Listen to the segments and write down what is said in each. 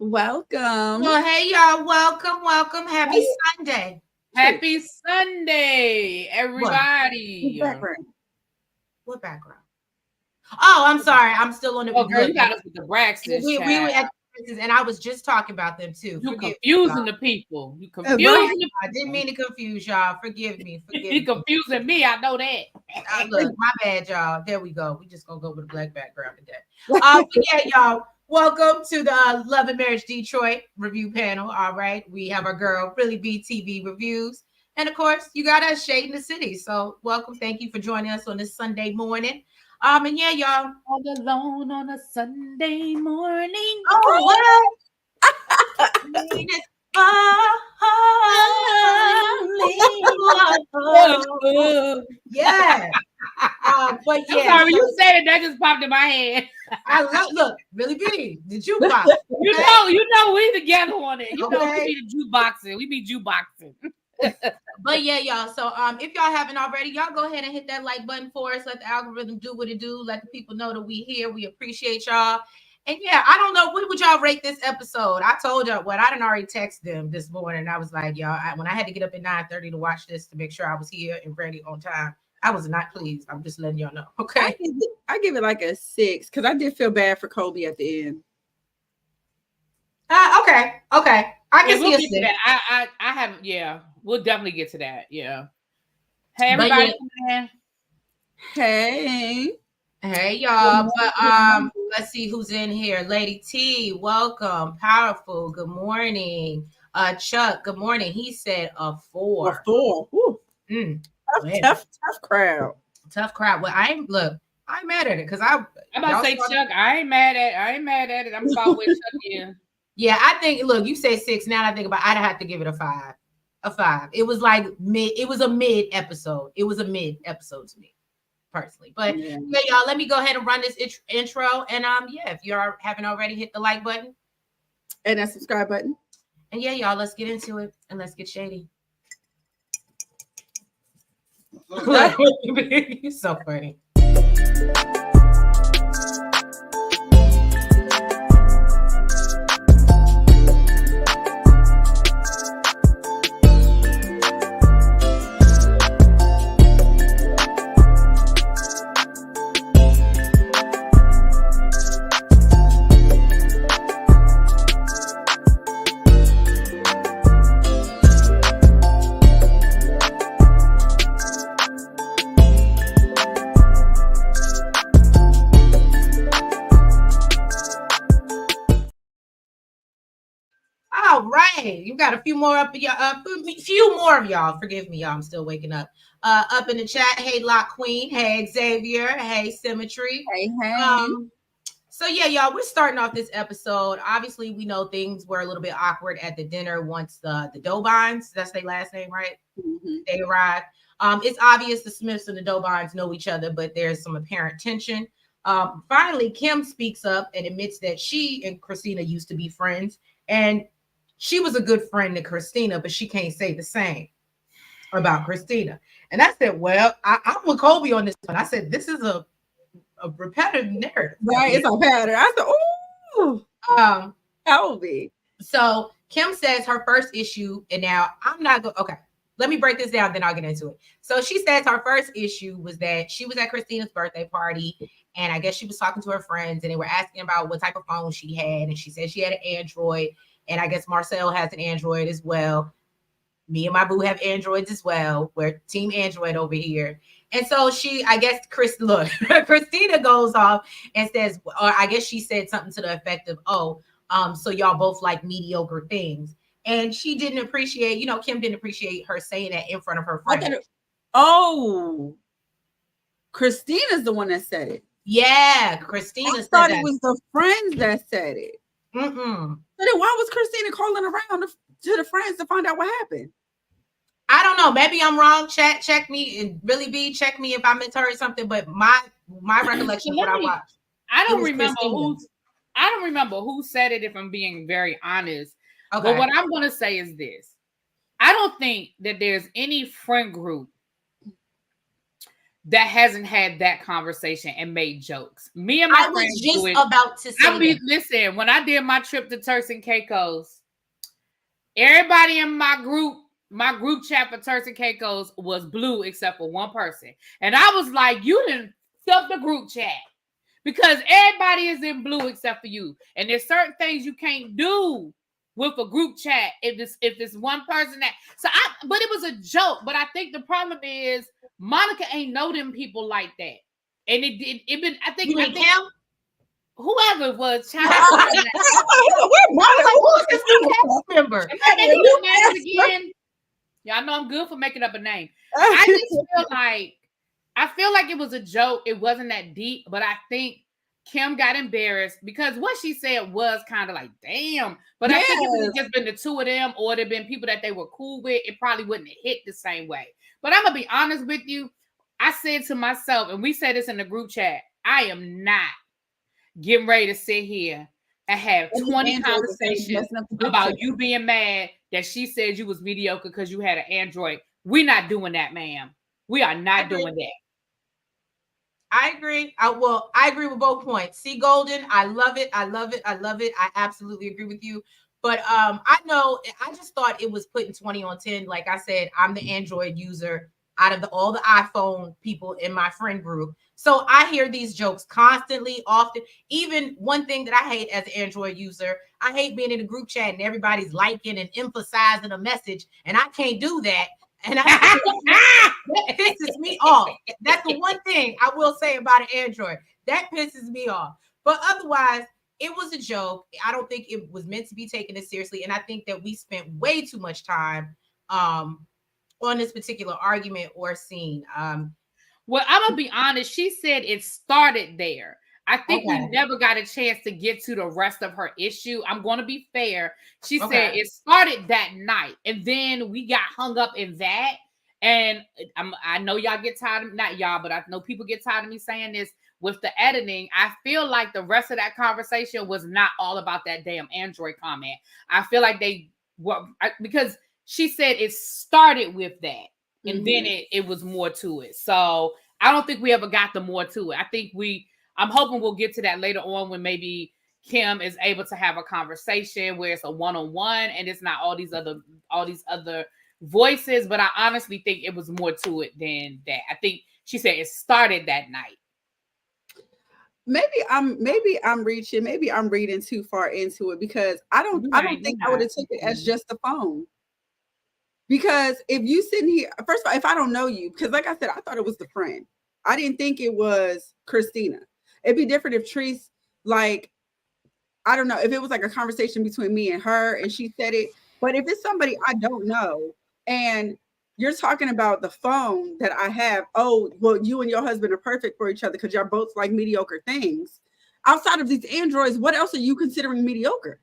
Welcome. Well, hey, y'all. Welcome. Happy Sunday. Happy Sunday, everybody. What background? Oh, I'm sorry. I'm still on the. Oh, girl, you got us with the Braxtons. We were at the Braxtons, and I was just talking about them too. You confusing the people. You confusing the I didn't mean to confuse y'all. Forgive me. You confusing me. I know that. Look, my bad, y'all. There we go. We just gonna go with a black background today. Yeah, y'all. Welcome to the Love and Marriage Detroit review panel. All right, we have our girl Really B TV reviews, and of course, you got us Shadeinthecity. So, welcome. Thank you for joining us on this Sunday morning. And yeah, y'all. All alone on a Sunday morning. Oh, yeah. But yeah, I'm sorry, you said it, that just popped in my head. I look, Really B, the jukebox. You know, we together on it. You know, we be the jukeboxing. We be jukeboxing. But yeah, y'all. So if y'all haven't already, y'all go ahead and hit that like button for us. Let the algorithm do what it do. Let the people know that we here. We appreciate y'all. And yeah, I don't know, what would y'all rate this episode? I told y'all what I didn't already text them this morning. I was like, y'all, when I had to get up at 9:30 to watch this to make sure I was here and ready on time, I was not pleased. I'm just letting y'all know. Okay. I give it like a 6 because I did feel bad for Kobe at the end. Okay. I can see we'll a 6. I haven't. Yeah, we'll definitely get to that. Yeah. Hey, everybody. Hey, y'all. But let's see who's in here. Lady T, welcome. Powerful. Good morning. Chuck, good morning. He said a 4. A 4. Tough crowd. Tough crowd. Well, I'm mad at it because I'm about to say, Chuck, I ain't mad at it. I'm about with Chuck here. Yeah, I think, look, you say 6. Now I think about I'd have to give it a 5. A 5. It was like it was a mid episode. It was a mid episode to me, personally. But yeah, y'all, let me go ahead and run this intro. And yeah, if you haven't already, hit the like button. And that subscribe button. And yeah, y'all, let's get into it and let's get shady. You're so funny. All right, you got a few more of y'all. Forgive me, y'all. I'm still waking up. Up in the chat. Hey, Lock Queen. Hey, Xavier. Hey, Symmetry. Hey. So yeah, y'all, we're starting off this episode. Obviously, we know things were a little bit awkward at the dinner once the Dobines, that's their last name, right? Mm-hmm. They arrived. It's obvious the Smiths and the Dobines know each other, but there's some apparent tension. Finally, Kim speaks up and admits that she and Christina used to be friends, and she was a good friend to Christina, but she can't say the same about Christina. And I said, well, I'm with Kobe on this one. I said, this is a repetitive narrative. Right, it's a pattern. I said, ooh. Kobe. So Kim says her first issue, and now I'm not going, okay, let me break this down, then I'll get into it. So she says her first issue was that she was at Christina's birthday party, and I guess she was talking to her friends, and they were asking about what type of phone she had, and she said she had an Android. And I guess Marcel has an Android as well. Me and my boo have Androids as well. We're team Android over here. And so Christina goes off and says, or I guess she said something to the effect of, so y'all both like mediocre things. And she didn't appreciate, Kim didn't appreciate her saying that in front of her friends. Christina's the one that said it. Yeah, Christina said thought that. It was the friends that said it. Mm-mm. So then why was Christina calling around to the friends to find out what happened? I don't know. Maybe I'm wrong. Check me and Really be check me if I misheard something. But my recollection of what I watched. I don't remember who said it. If I'm being very honest, okay. But what I'm going to say is this: I don't think that there's any friend group that hasn't had that conversation and made jokes. Me and my I friends was just do it. about to say Listen, when I did my trip to Turks and Caicos, everybody in my group chat for Turks and Caicos was blue except for one person. And I was like, you didn't stuff the group chat because everybody is in blue except for you. And there's certain things you can't do with a group chat if this one person but it was a joke. But I think the problem is Monica ain't know them people like that. And I think Kim? Whoever it was, child. Where Monica? Who's this new cast member? Am I making up names again? Y'all know I'm good for making up a name. I feel like it was a joke. It wasn't that deep, but I think Kim got embarrassed because what she said was kind of like, damn. But I think if it had just been the two of them or it had been people that they were cool with, it probably wouldn't have hit the same way. But I'm going to be honest with you. I said to myself, and we said this in the group chat, I am not getting ready to sit here and have 20 conversations about you being mad that she said you was mediocre because you had an Android. We're not doing that, ma'am. We are not doing that. I agree. I agree with both points. See, Golden, I love it. I love it. I love it. I absolutely agree with you. But I just thought it was putting 20 on 10. Like I said, I'm the Android user out of all the iPhone people in my friend group. So I hear these jokes constantly, often. Even one thing that I hate as an Android user, I hate being in a group chat and everybody's liking and emphasizing a message, and I can't do that. And that pisses me off. That's the one thing I will say about an Android. That pisses me off. But otherwise, it was a joke. I don't think it was meant to be taken as seriously. And I think that we spent way too much time on this particular argument or scene. Well, I'm going to be honest. She said it started there. I think we never got a chance to get to the rest of her issue. I'm going to be fair. She said it started that night, and then we got hung up in that. And I know y'all get tired of, not y'all, but I know people get tired of me saying this with the editing. I feel like the rest of that conversation was not all about that damn Android comment. I feel like because she said it started with that, and then it was more to it. So I don't think we ever got the more to it. I think I'm hoping we'll get to that later on when maybe Kim is able to have a conversation where it's a one-on-one and it's not all these other voices. But I honestly think it was more to it than that. I think she said it started that night. Maybe I'm reading too far into it because I don't think I would have took it as just the phone. Because if you sitting here, first of all, if I don't know you, because like I said, I thought it was the friend. I didn't think it was Christina. It'd be different if Treese, like, I don't know, if it was like a conversation between me and her and she said it. But if it's somebody I don't know and you're talking about the phone that I have, oh, well, you and your husband are perfect for each other because y'all both like mediocre things. Outside of these Androids, what else are you considering mediocre?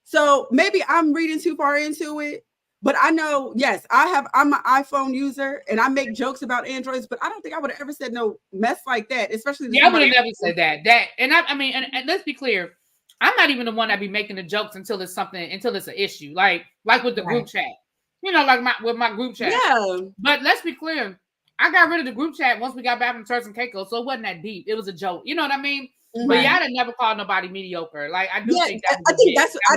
So maybe I'm reading too far into it. But I know, yes, I'm an iPhone user and I make jokes about Androids, but I don't think I would have ever said no mess like that, especially. I would have never said that. And I mean, and let's be clear, I'm not even the one that be making the jokes until it's an issue, like with the group chat, like with my group chat. Yeah. But let's be clear, I got rid of the group chat once we got back from Turks and Caicos, so it wasn't that deep. It was a joke. You know what I mean? But y'all had never called nobody mediocre. Like I think I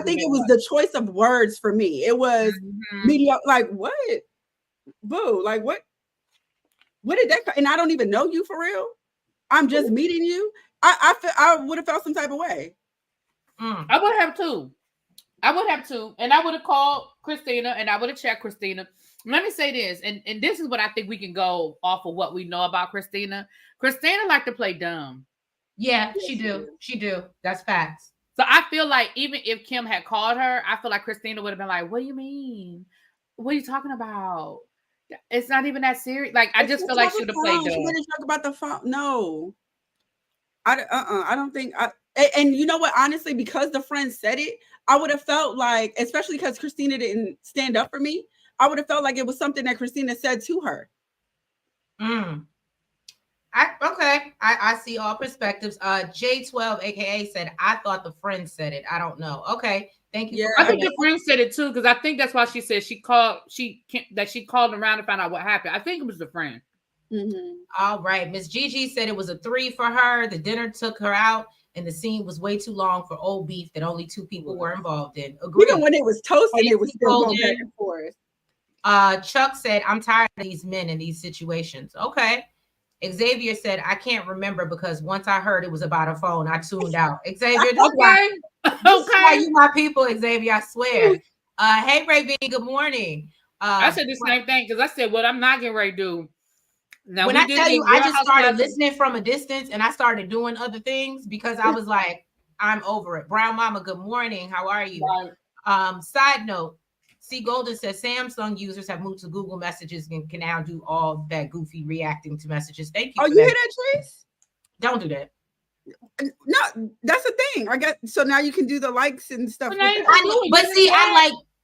think it was the choice of words for me. It was mediocre. Like what? Boo! Like what did that? And I don't even know you for real. I'm just meeting you. I would have felt some type of way. I would have too. And I would have called Christina and I would have checked Christina. Let me say this, and this is what I think we can go off of what we know about Christina. Christina liked to play dumb. Yeah, she do. She do. That's facts. So I feel like even if Kim had called her, I feel like Christina would have been like, what do you mean? What are you talking about? It's not even that serious. Like, I just feel like she would have played dumb. She wouldn't talk about the phone. No. I don't think and you know what, honestly, because the friend said it, I would have felt like, especially because Christina didn't stand up for me, I would have felt like it was something that Christina said to her. I see all perspectives. J12 aka said, I thought the friend said it. I don't know. Okay, Thank you. Yeah, I think the friend said it too, because I think that's why she said she called around to find out what happened. I think it was the friend. Mm-hmm. All right. Miss Gigi said it was a 3 for her. The dinner took her out, and the scene was way too long for old beef that only 2 people were involved in. Agreed. Even when it was toasting, it was still going back and forth. Chuck said, I'm tired of these men in these situations. Okay. Xavier said, I can't remember because once I heard it was about a phone, I tuned out. Xavier, this is why you my people, Xavier, I swear. Hey, Ray B, good morning. I said the same thing because I said, what I'm not getting ready to do. Now, when I tell you, I just started listening from a distance and I started doing other things because I was like, I'm over it. Brown Mama, good morning. How are you? Right. Side note, C. Golden says Samsung users have moved to Google Messages and can now do all that goofy reacting to messages. Thank you. Oh, you hear that, Trace? Don't do that. No, that's the thing. I got so now you can do the likes and stuff.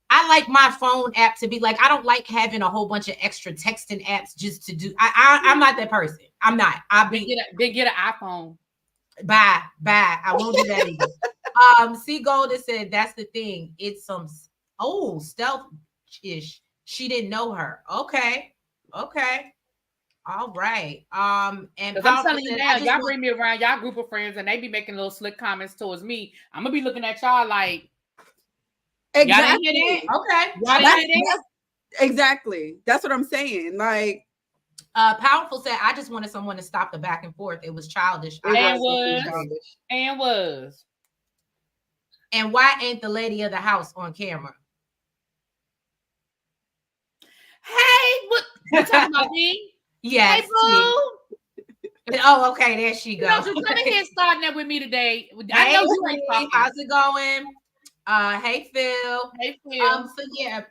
I like my phone app to be like, I don't like having a whole bunch of extra texting apps just to do. I'm not that person. I'm not. They get an iPhone. Bye. I won't do that either. C. Golden said that's the thing. It's some stealth-ish. She didn't know her. Okay. All right. And I'm telling you now, y'all bring me around y'all group of friends and they be making little slick comments towards me. I'm gonna be looking at y'all like, exactly. Y'all didn't hear that? Okay. Y'all didn't hear that? Exactly. That's what I'm saying. Like, Powerful said, I just wanted someone to stop the back and forth. It was childish. And why ain't the lady of the house on camera? Hey, what talking about me? Yes. Hey, boo. Oh, okay. There she goes. So come ahead, starting that with me today. I know you ain't talking. How's it going? Hey, Phil. Hey, Phil. So yeah,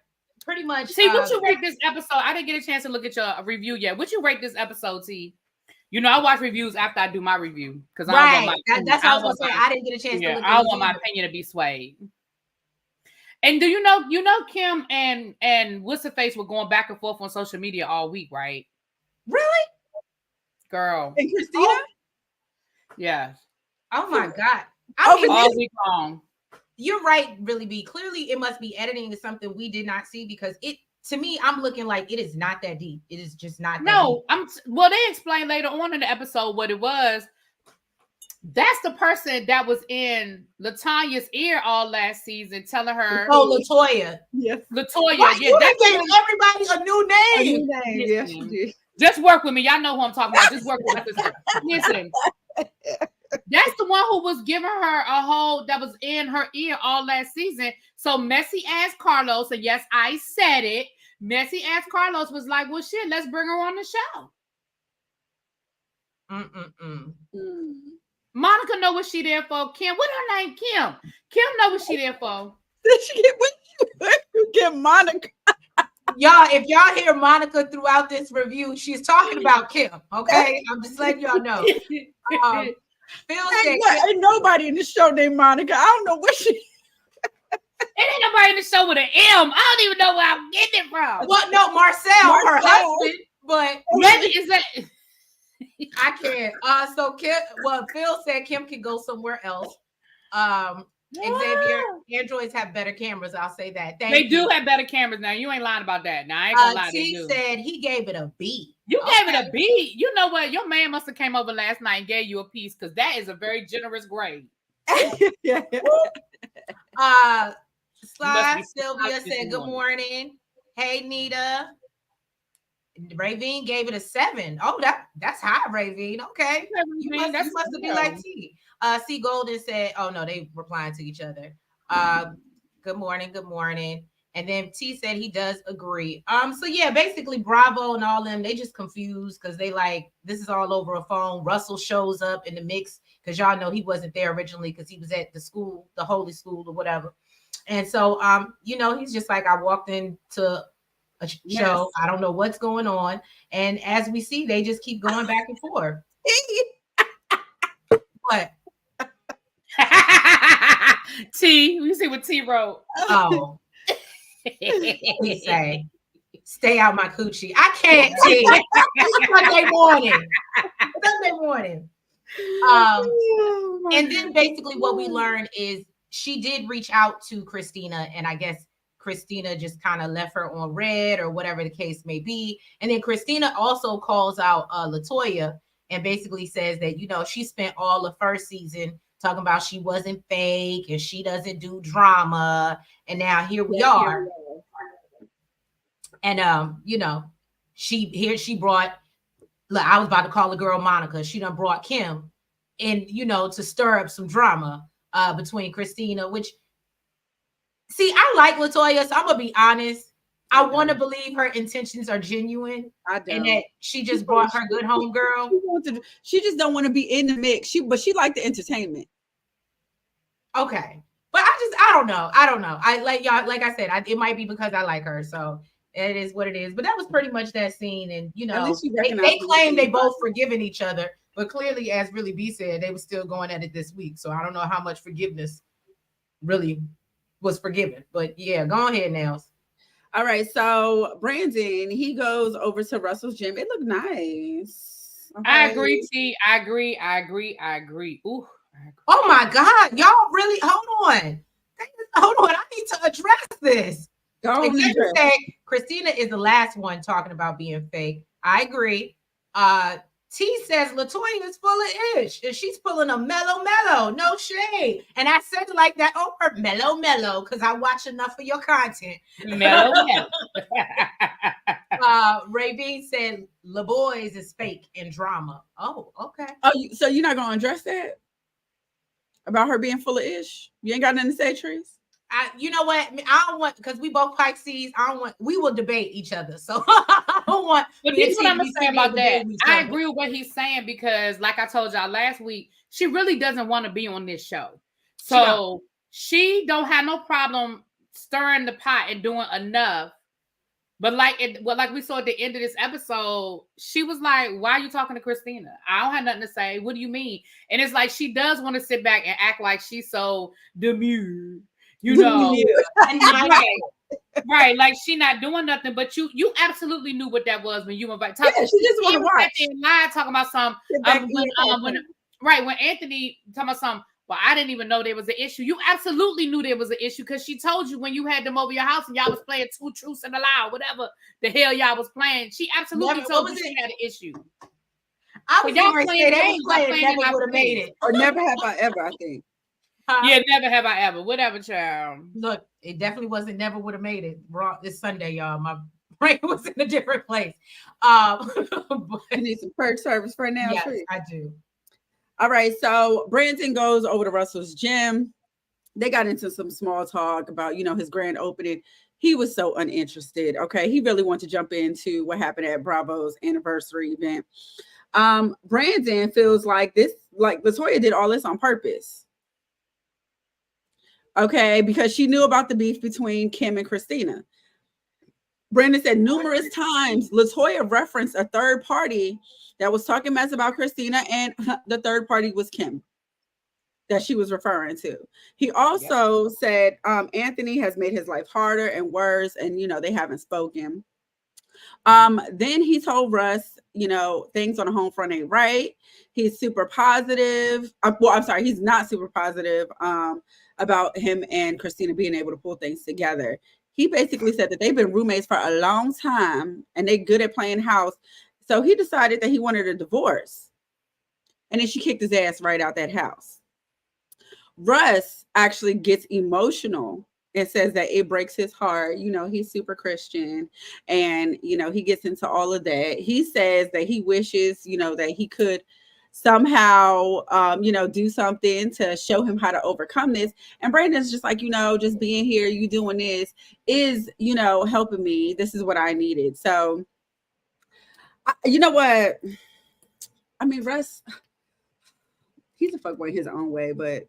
pretty much. See, what you rate this episode? I didn't get a chance to look at your review yet. What you rate this episode, T? You know, I watch reviews after I do my review because that's what I was gonna say. I didn't get a chance to look. I don't want my opinion to be swayed. And do you know Kim and what's her face were going back and forth on social media all week, right? Really? Girl. And Christina? Yes. Oh my God. All week long. You're right, really be. Clearly, it must be editing to something we did not see because to me, I'm looking like it is not that deep. It is just not that deep. Well, they explained later on in the episode what it was. That's the person that was in LaTonya's ear all last season, telling her. Oh, LaToya. Yes. LaToya. Right, yeah, that's giving everybody a new name. Yes, you did. Just work with me. Y'all know who I'm talking about. Just work with us. Listen. That's the one who was giving her a whole that was in her ear all last season. So messy ass Carlos, and yes, I said it. Messy ass Carlos was like, well, shit, let's bring her on the show. Monica know what she there for. Kim, what her name? Kim know what she there for. Did she get what you get Monica? Y'all, if y'all hear Monica throughout this review, she's talking about Kim. Okay, I'm just letting y'all know. Phil said, ain't nobody in the show named Monica. I don't know what she. It ain't nobody in the show with an M. I don't even know where I'm getting it from. Well, no, Marcel, her husband, but maybe is that. I can't. So Kim. Well, Phil said Kim can go somewhere else. Xavier, Androids have better cameras. I'll say that. They do have better cameras now. You ain't lying about that. Now I ain't gonna lie. T said he gave it a B. You gave it a B. You know what? Your man must have came over last night and gave you a piece because that is a very generous grade. Yeah. Sly Sylvia said good morning. Hey Nita. Ravine gave it a 7. Oh, that's high, Ravine. Okay. You must have been like T. C. Golden said, oh no, they replying to each other. Good morning. And then T said he does agree. So yeah, basically Bravo and all them, they just confused because they like this is all over a phone. Russell shows up in the mix because y'all know he wasn't there originally because he was at the school, the holy school or whatever. And so he's just like, I walked into a show. I don't know what's going on. And as we see, they just keep going back and forth. What? T, you see what T wrote. Oh. He say, stay out my coochie. I can't T. Sunday morning. And then basically what we learned is she did reach out to Christina, and I guess Christina just kind of left her on red or whatever the case may be. And then Christina also calls out LaToya and basically says that, you know, she spent all the first season talking about she wasn't fake and she doesn't do drama. And now here we are. And you know, she brought, look, I was about to call the girl Monica. She done brought Kim in, you know, to stir up some drama between Christina, which, see, I like LaToya, so I'm gonna be honest. I want to believe her intentions are genuine, and that she just brought her good home girl. She just don't want to be in the mix. But she liked the entertainment. Okay, but I don't know. I like y'all. Like I said, it might be because I like her, so it is what it is. But that was pretty much that scene, and you know, they claim they both forgiven each other, but clearly, as Really B said, they were still going at it this week. So I don't know how much forgiveness really was forgiven. But yeah, go ahead, Nels. All right, so Brandon, he goes over to Russell's gym. It looked nice. Okay. I agree, T. I agree. Ooh. Oh my God, y'all really hold on. I need to address this. Christina is the last one talking about being fake. I agree. T says LaToya is full of ish, and she's pulling a mellow, no shade. And I said it like that on her mellow, because I watch enough of your content. Mellow. Ray B said LaBoys is fake and drama. Oh, okay. Oh, so you're not gonna address that about her being full of ish? You ain't got nothing to say, Trees? You know what? I don't want, because we both Pisces. We will debate each other. So I don't want. But this is what I'm gonna say about that. I agree with what he's saying, because, like I told y'all last week, she really doesn't want to be on this show. So she don't have no problem stirring the pot and doing enough. But like we saw at the end of this episode, she was like, "Why are you talking to Christina? I don't have nothing to say. What do you mean?" And it's like she does want to sit back and act like she's so demure. You know, right? Like she not doing nothing, but you absolutely knew what that was when you invited. Yeah, she just want to watch. Live talking about some when Anthony talking about some. Well, I didn't even know there was an issue. You absolutely knew there was an issue, because she told you when you had them over your house and y'all was playing Two Truths and a Lie, whatever the hell y'all was playing. She absolutely told you she had an issue. I was y'all playing games. Never would have made it, or never have I ever. I think. Yeah, never have I ever. Whatever, child. Look, it definitely wasn't never would have made it. This Sunday, y'all. My brain was in a different place. But you need some perk service right now. Yes, I do. All right, so Brandon goes over to Russell's gym. They got into some small talk about, you know, his grand opening. He was so uninterested. Okay, he really wanted to jump into what happened at Bravo's anniversary event. Brandon feels like LaToya did all this on purpose. Okay, because she knew about the beef between Kim and Christina. Brandon said numerous times LaToya referenced a third party that was talking mess about Christina, and the third party was Kim that she was referring to. He also said Anthony has made his life harder and worse, and, you know, they haven't spoken. Then he told Russ, you know, things on the home front ain't right. He's super positive. He's not super positive about him and Christina being able to pull things together. He basically said that they've been roommates for a long time and they're good at playing house. So he decided that he wanted a divorce. And then she kicked his ass right out that house. Russ actually gets emotional and says that it breaks his heart. You know, he's super Christian and, you know, he gets into all of that. He says that he wishes, you know, that he could somehow, you know, do something to show him how to overcome this. And Brandon's just like, you know, just being here, you doing this is, you know, helping me. This is what I needed. So, you know what? I mean, Russ, he's a fuckboy in his own way, but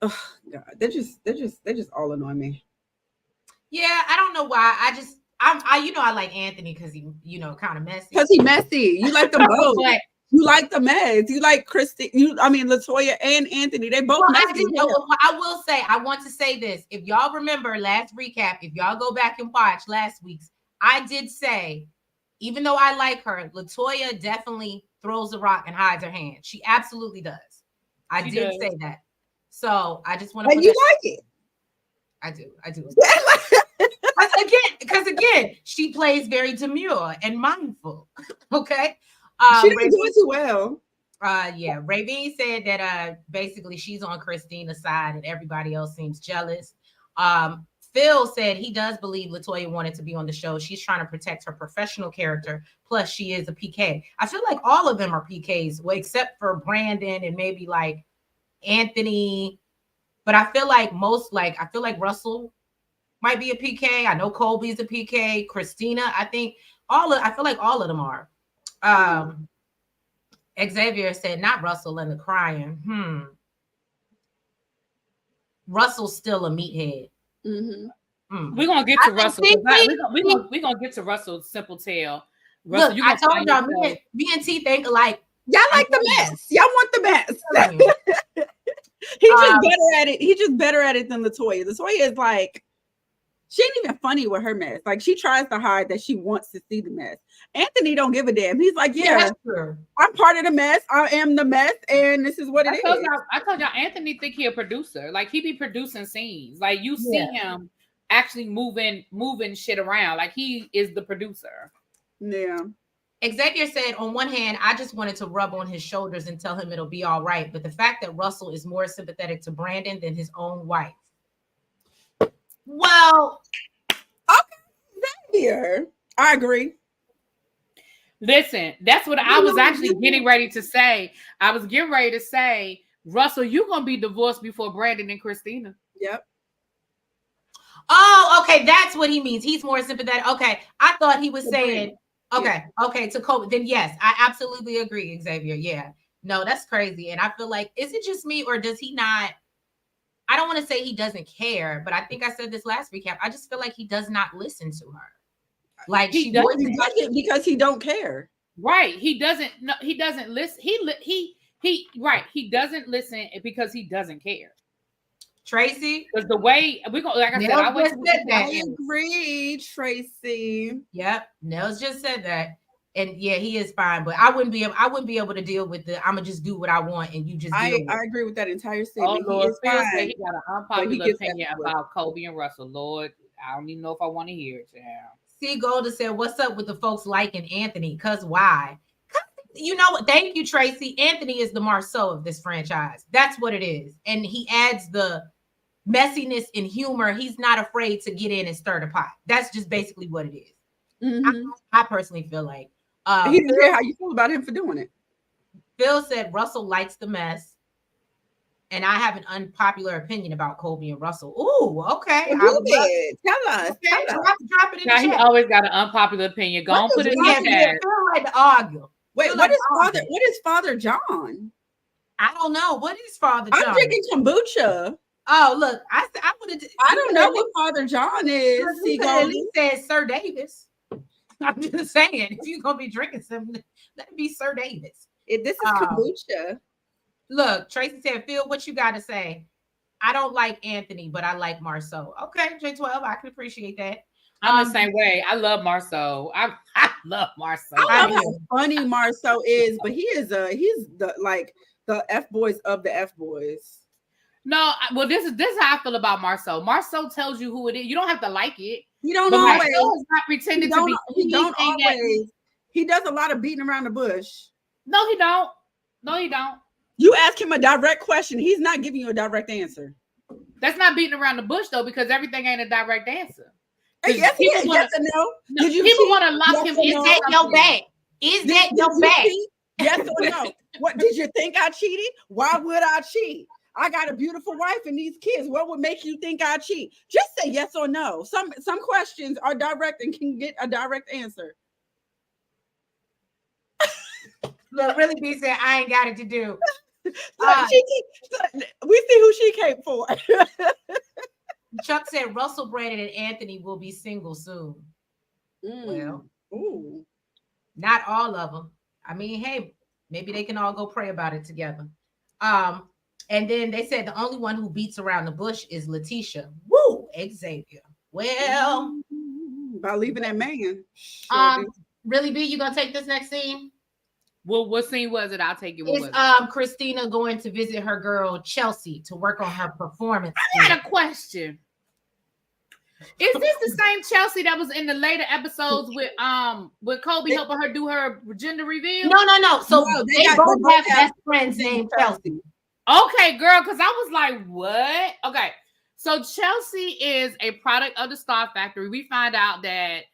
oh God, they're just all annoying me. Yeah, I don't know why. I like Anthony because he, you know, kind of messy. Because he messy. You like them both. But you like the mess. You like LaToya and Anthony. They both messy. I will say, I want to say this. If y'all remember last recap, if y'all go back and watch last week's, I did say, even though I like her, LaToya definitely throws the rock and hides her hand. She absolutely does. I did say that. So I just want to. And you like it? I do. Because again, she plays very demure and mindful. Okay. She didn't do it too well. Yeah. Ravine said that basically she's on Christina's side and everybody else seems jealous. Phil said he does believe LaToya wanted to be on the show. She's trying to protect her professional character. Plus, she is a PK. I feel like all of them are PKs, well, except for Brandon and maybe like Anthony. But I feel like Russell might be a PK. I know Colby's a PK. Christina, I feel like all of them are. Xavier said, not Russell and the crying. Russell's still a meathead. We're gonna get to Russell. We're gonna get to Russell's simple tale. Russell, look, I told y'all, me and T think alike. Y'all like the mess. Y'all want the mess. He's just better at it. He's just better at it than LaToya. LaToya is like, she ain't even funny with her mess. Like, she tries to hide that she wants to see the mess. Anthony don't give a damn. He's like, yeah, I'm part of the mess. I am the mess, and this is what it is. I told y'all, Anthony think he a producer. Like, he be producing scenes. Like, you see him actually moving shit around. Like, he is the producer. Yeah. Xavier said, on one hand, I just wanted to rub on his shoulders and tell him it'll be all right. But the fact that Russell is more sympathetic to Brandon than his own wife. Well, okay, Xavier. I agree. Listen, that's what I was actually getting ready to say. I was getting ready to say, Russell, you're going to be divorced before Brandon and Christina. Yep. Oh, okay. That's what he means. He's more sympathetic. Okay. I thought he was saying, okay, to Kobe. Then yes, I absolutely agree, Xavier. Yeah. No, that's crazy. And I feel like, is it just me or does he not? I don't want to say he doesn't care, but I think I said this last recap. I just feel like he does not listen to her. Like he doesn't because he don't care. Right. He doesn't. No, he doesn't listen. He doesn't listen because he doesn't care. Tracy, because the way we go, like I said, I agree, Tracy. Yep, Nels just said that, and yeah, he is fine, but I wouldn't be able to deal with the. I'm gonna just do what I want, and you just. I agree with that entire statement. Oh Lord, Phil said he got an unpopular opinion about Kobe and Russell. Lord, I don't even know if I want to hear it. C. Golda said, "What's up with the folks liking Anthony? Cause why? You know what? Thank you, Tracy. Anthony is the Marceau of this franchise. That's what it is, and he adds the messiness and humor. He's not afraid to get in and stir the pot. That's just basically what it is. Mm-hmm. I personally feel like he didn't care how you feel about him for doing it. Phil said Russell likes the mess, and I have an unpopular opinion about Kobe and Russell. Ooh, okay. Tell us. Okay, drop it in the chat. He always got an unpopular opinion. Go on, put it in the chat. I feel like to argue. Wait, what is Father John? I don't know. What is Father John? I'm drinking kombucha. Oh, look, I don't know what Father John is. He said Sir Davis. I'm just saying, if you're gonna be drinking something, let it be Sir Davis. This is kombucha. Look, Tracy said, Phil, what you got to say? I don't like Anthony, but I like Marceau. Okay, J12, I can appreciate that. I'm the same way. I love Marceau. I love Marceau. I love how funny Marceau is, but he's the F boys of the F boys. No, well, this is how I feel about Marceau. Marceau tells you who it is. You don't have to like it. You don't always. Marceau is not pretending to be. He don't always. He does a lot of beating around the bush. No, he don't. No, he don't. You ask him a direct question. He's not giving you a direct answer. That's not beating around the bush though, because everything ain't a direct answer. Yes, yes or no? Did you people want to lock him? Is that your bag? Is that your bag? Yes or no? What did you think I cheated? Why would I cheat? I got a beautiful wife and these kids. What would make you think I cheat? Just say yes or no. Some questions are direct and can get a direct answer. Look, really be said, I ain't got it to do. We see who she came for. Chuck said Russell Brandon and Anthony will be single soon. Well, not all of them. I mean, hey, maybe they can all go pray about it together. And then they said the only one who beats around the bush is Letitia. Woo, Xavier. Well, by leaving that man. Really, B, you gonna take this next scene? What scene was it? I'll take it. It's Christina going to visit her girl Chelsea to work on her performance. I had a question. Is this the same Chelsea that was in the later episodes with Kobe helping her do her gender reveal? No. So they both have best friends named Chelsea. Okay, girl, because I was like, what? Okay. So Chelsea is a product of the Star Factory. We find out that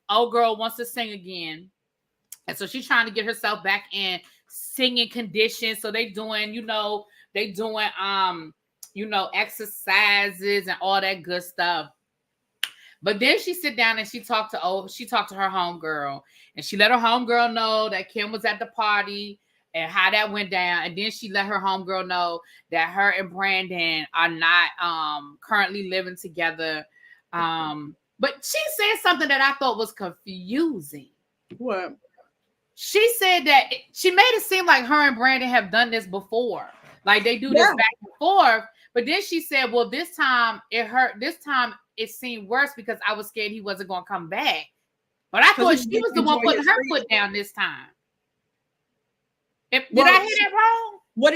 old girl wants to sing again. And so she's trying to get herself back in singing conditions. So they doing exercises and all that good stuff. But then she sit down and she talked to her homegirl, and she let her homegirl know that Kim was at the party and how that went down. And then she let her homegirl know that her and Brandon are not currently living together. But she said something that I thought was confusing. What? She said that she made it seem like her and Brandon have done this before. Like they do this back and forth. But then she said, well, this time it seemed worse because I was scared he wasn't going to come back. But I thought she was the one putting her foot down this time. Did I hear that wrong? What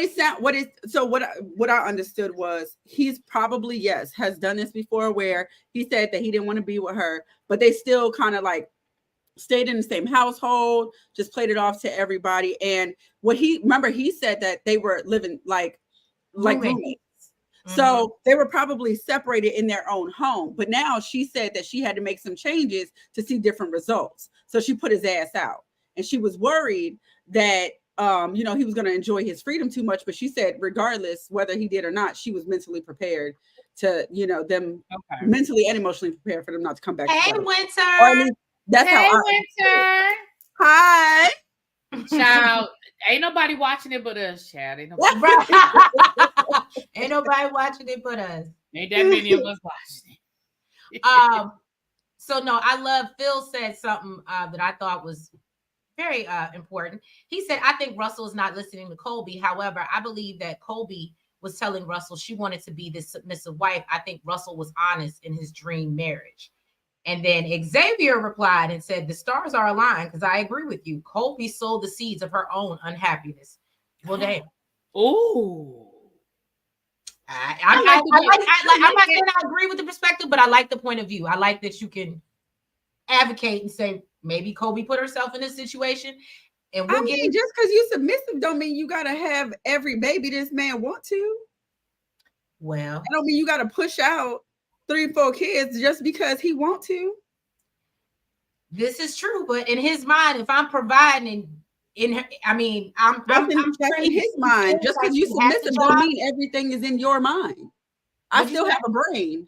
I understood was he's probably, yes, has done this before where he said that he didn't want to be with her, but they still kind of like stayed in the same household, just played it off to everybody. And he said that they were living like roommates. Mm-hmm. So they were probably separated in their own home. But now she said that she had to make some changes to see different results. So she put his ass out. And she was worried that he was going to enjoy his freedom too much. But she said, regardless whether he did or not, she was mentally prepared to, mentally and emotionally prepared for them not to come back. Hey, Winter. That's Winter. Hi. Child, ain't nobody watching it but us, child. Ain't nobody watching it but us. Ain't that many of us watching it. So no, I love Phil said something that I thought was very important. He said, I think Russell is not listening to Colby. However, I believe that Colby was telling Russell she wanted to be this submissive wife. I think Russell was honest in his dream marriage. And then Xavier replied and said, the stars are aligned because I agree with you. Colby sowed the seeds of her own unhappiness. Well, damn. Ooh. I'm not saying I agree with the perspective, but I like the point of view. I like that you can advocate and say, maybe Colby put herself in this situation. And just because you're submissive don't mean you got to have every baby this man want to. Well, I don't mean you got to push out 3-4 kids just because he want to. This is true, but in his mind, if I'm providing I'm in his mind. Just because you submissive don't mean everything is in your mind. I still have a brain.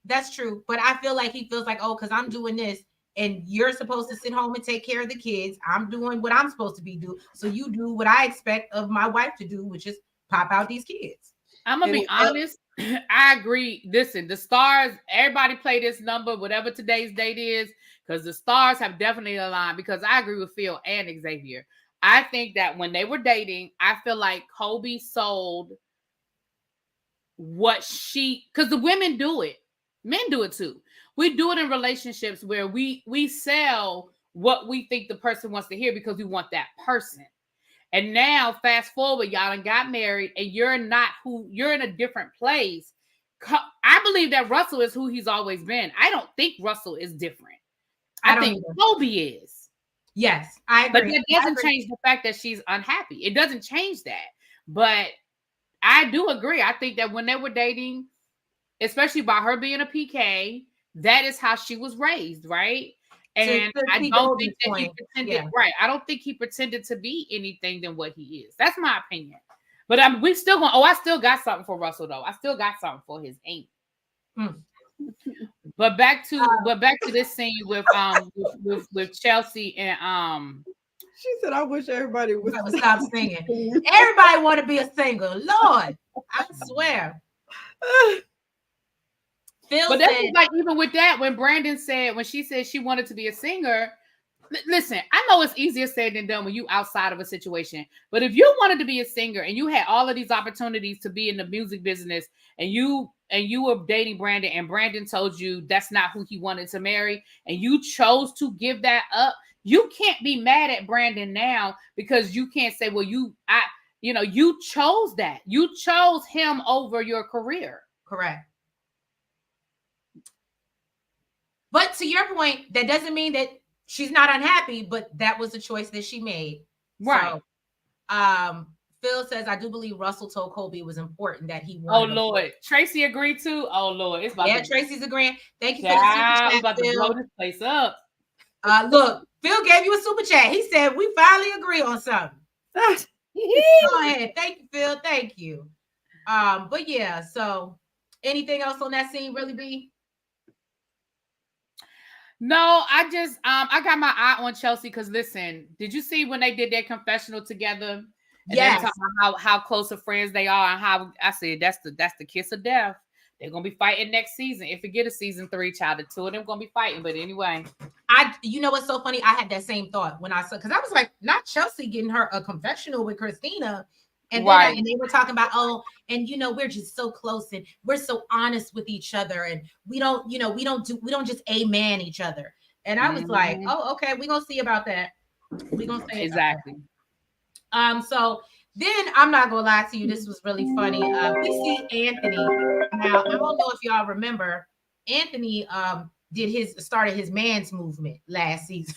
That's true, but I feel like he feels like, oh, because I'm doing this, and you're supposed to sit home and take care of the kids. I'm doing what I'm supposed to be doing, so you do what I expect of my wife to do, which is pop out these kids. I'm gonna be honest. I agree. Listen, the stars, everybody play this number, whatever today's date is, because the stars have definitely aligned. Because I agree with Phil and Xavier. I think that when they were dating, I feel like Colby sold because the women do it. Men do it too. We do it in relationships where we sell what we think the person wants to hear because we want that person. And now, fast forward, y'all done got married, and you're in a different place. I believe that Russell is who he's always been. I don't think Russell is different. I think Colby is. Yes, I agree. But that doesn't change the fact that she's unhappy. It doesn't change that. But I do agree. I think that when they were dating, especially by her being a PK, that is how she was raised, right? And I don't think that he pretended, right? I don't think he pretended to be anything than what he is. That's my opinion. But we still going. I still got something for Russell though. I still got something for his ain't. But back to this scene with Chelsea and She said, "I wish everybody would stop singing. Everybody want to be a singer, Lord. I swear." But that's like even with that, when she said she wanted to be a singer, listen, I know it's easier said than done when you outside of a situation. But if you wanted to be a singer and you had all of these opportunities to be in the music business and you were dating Brandon and Brandon told you that's not who he wanted to marry and you chose to give that up, you can't be mad at Brandon now because you can't say, well, you chose that. You chose him over your career. Correct. But to your point, that doesn't mean that she's not unhappy, but that was the choice that she made. Right. So, Phil says, I do believe Russell told Kobe it was important that he won. Oh, Lord. Tracy agreed too? Oh, Lord. It's about Tracy's agreeing. Thank you for the super chat, I'm about Phil. To blow this place up. Look, Phil gave you a super chat. He said, we finally agree on something. Go ahead. Thank you, Phil. Thank you. But yeah, so anything else on that scene, really, B? No, I just I got my eye on Chelsea because listen, did you see when they did their confessional together? And yes. Talking about how close of friends they are and how I said that's the kiss of death. They're gonna be fighting next season. If we get a season 3, child, the 2 of them gonna be fighting. But anyway, you know what's so funny? I had that same thought when I saw, because I was like, not Chelsea getting her a confessional with Christina. And then and they were talking about, and we're just so close and we're so honest with each other, and we don't just amen each other. And I was like, oh, okay, we're gonna see about that. We're gonna see exactly. So then I'm not gonna lie to you, this was really funny. We see Anthony. Now, I don't know if y'all remember, Anthony started his man's movement last season.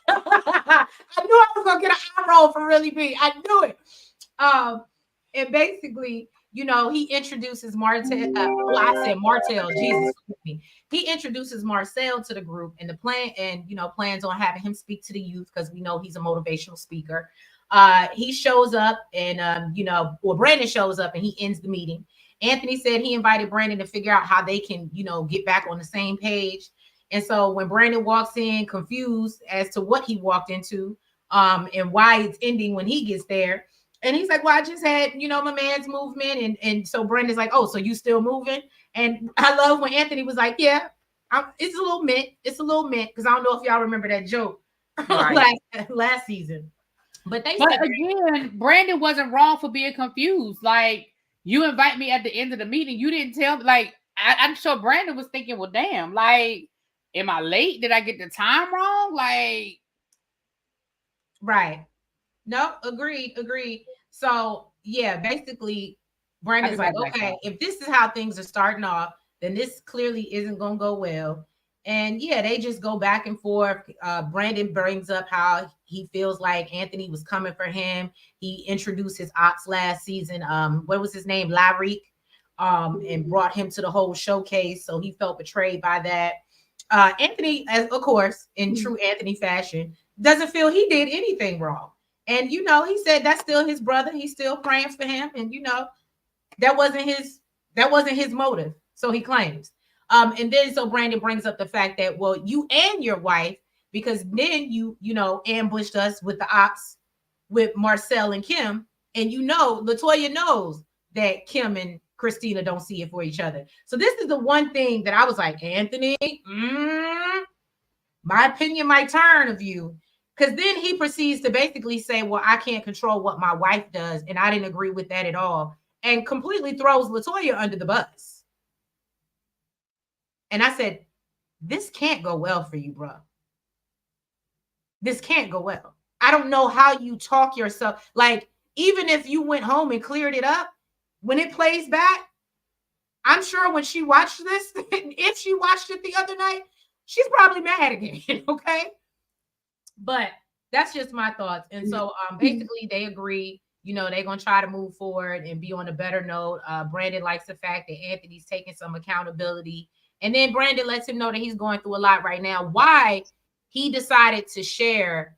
I knew I was gonna get an eye roll for really big. I knew it. And basically, he introduces Martell. I said Martell. Jesus, he introduces Marcel to the group and the plan, and plans on having him speak to the youth because we know he's a motivational speaker. He shows up, and Brandon shows up, and he ends the meeting. Anthony said he invited Brandon to figure out how they can, get back on the same page. And so when Brandon walks in, confused as to what he walked into, and why it's ending when he gets there. And he's like, well, I just had, my man's movement. And so Brandon's like, oh, so you still moving? And I love when Anthony was like, yeah, it's a little mint. It's a little mint. Because I don't know if y'all remember that joke last season. But again, Brandon wasn't wrong for being confused. Like, you invite me at the end of the meeting. You didn't tell me. Like, I'm sure Brandon was thinking, well, damn, like, am I late? Did I get the time wrong? Like, right. No, agreed. So yeah, basically Brandon's like, okay, if this is how things are starting off, then this clearly isn't gonna go well. And yeah, they just go back and forth. Brandon brings up how he feels like Anthony was coming for him. He introduced his ops last season. What was his name? Lyric. And brought him to the whole showcase. So he felt betrayed by that. Anthony, as of course, in true Anthony fashion, doesn't feel he did anything wrong. And he said that's still his brother. He's still praying for him. And that wasn't his motive. So he claims. And then so Brandon brings up the fact that, well, you and your wife, because then you ambushed us with the ops with Marcel and Kim. And Latoya knows that Kim and Christina don't see it for each other. So this is the one thing that I was like, Anthony, my opinion might turn of you. Because then he proceeds to basically say, well, I can't control what my wife does. And I didn't agree with that at all. And completely throws Latoya under the bus. And I said, this can't go well for you, bro. This can't go well. I don't know how you talk yourself. Like, even if you went home and cleared it up, when it plays back, I'm sure when she watched this, if she watched it the other night, she's probably mad again, okay? But that's just my thoughts. And so basically they agree, they're going to try to move forward and be on a better note. Brandon likes the fact that Anthony's taking some accountability. And then Brandon lets him know that he's going through a lot right now. Why he decided to share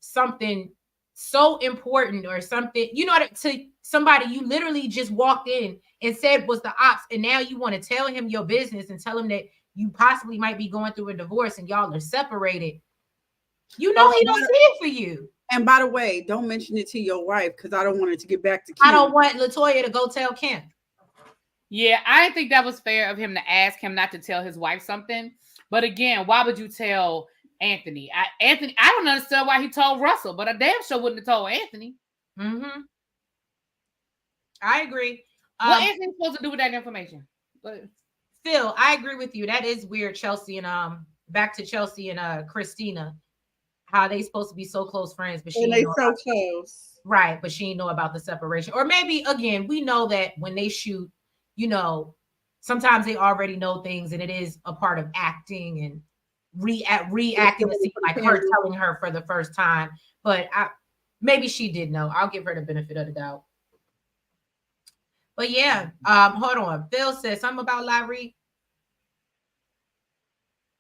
something so important or something, to somebody you literally just walked in and said was the ops. And now you want to tell him your business and tell him that you possibly might be going through a divorce and y'all are separated. He don't see it for you. And by the way, don't mention it to your wife because I don't want it to get back to Kim. I don't want Latoya to go tell Kim. Yeah, I didn't think that was fair of him to ask him not to tell his wife something. But again, why would you tell Anthony? I don't understand why he told Russell, but I damn sure wouldn't have told Anthony. Mm-hmm. I agree. What Anthony supposed to do with that information? Phil, I agree with you. That is weird, Chelsea, and back to Chelsea and Christina. how they supposed to be so close friends, but and they so close. Right, but she didn't know about the separation. Or maybe, again, we know that when they shoot, sometimes they already know things, and it is a part of acting and reacting to see like her telling her for the first time. But maybe she did know. I'll give her the benefit of the doubt. But yeah, hold on. Phil says something about Lyrique.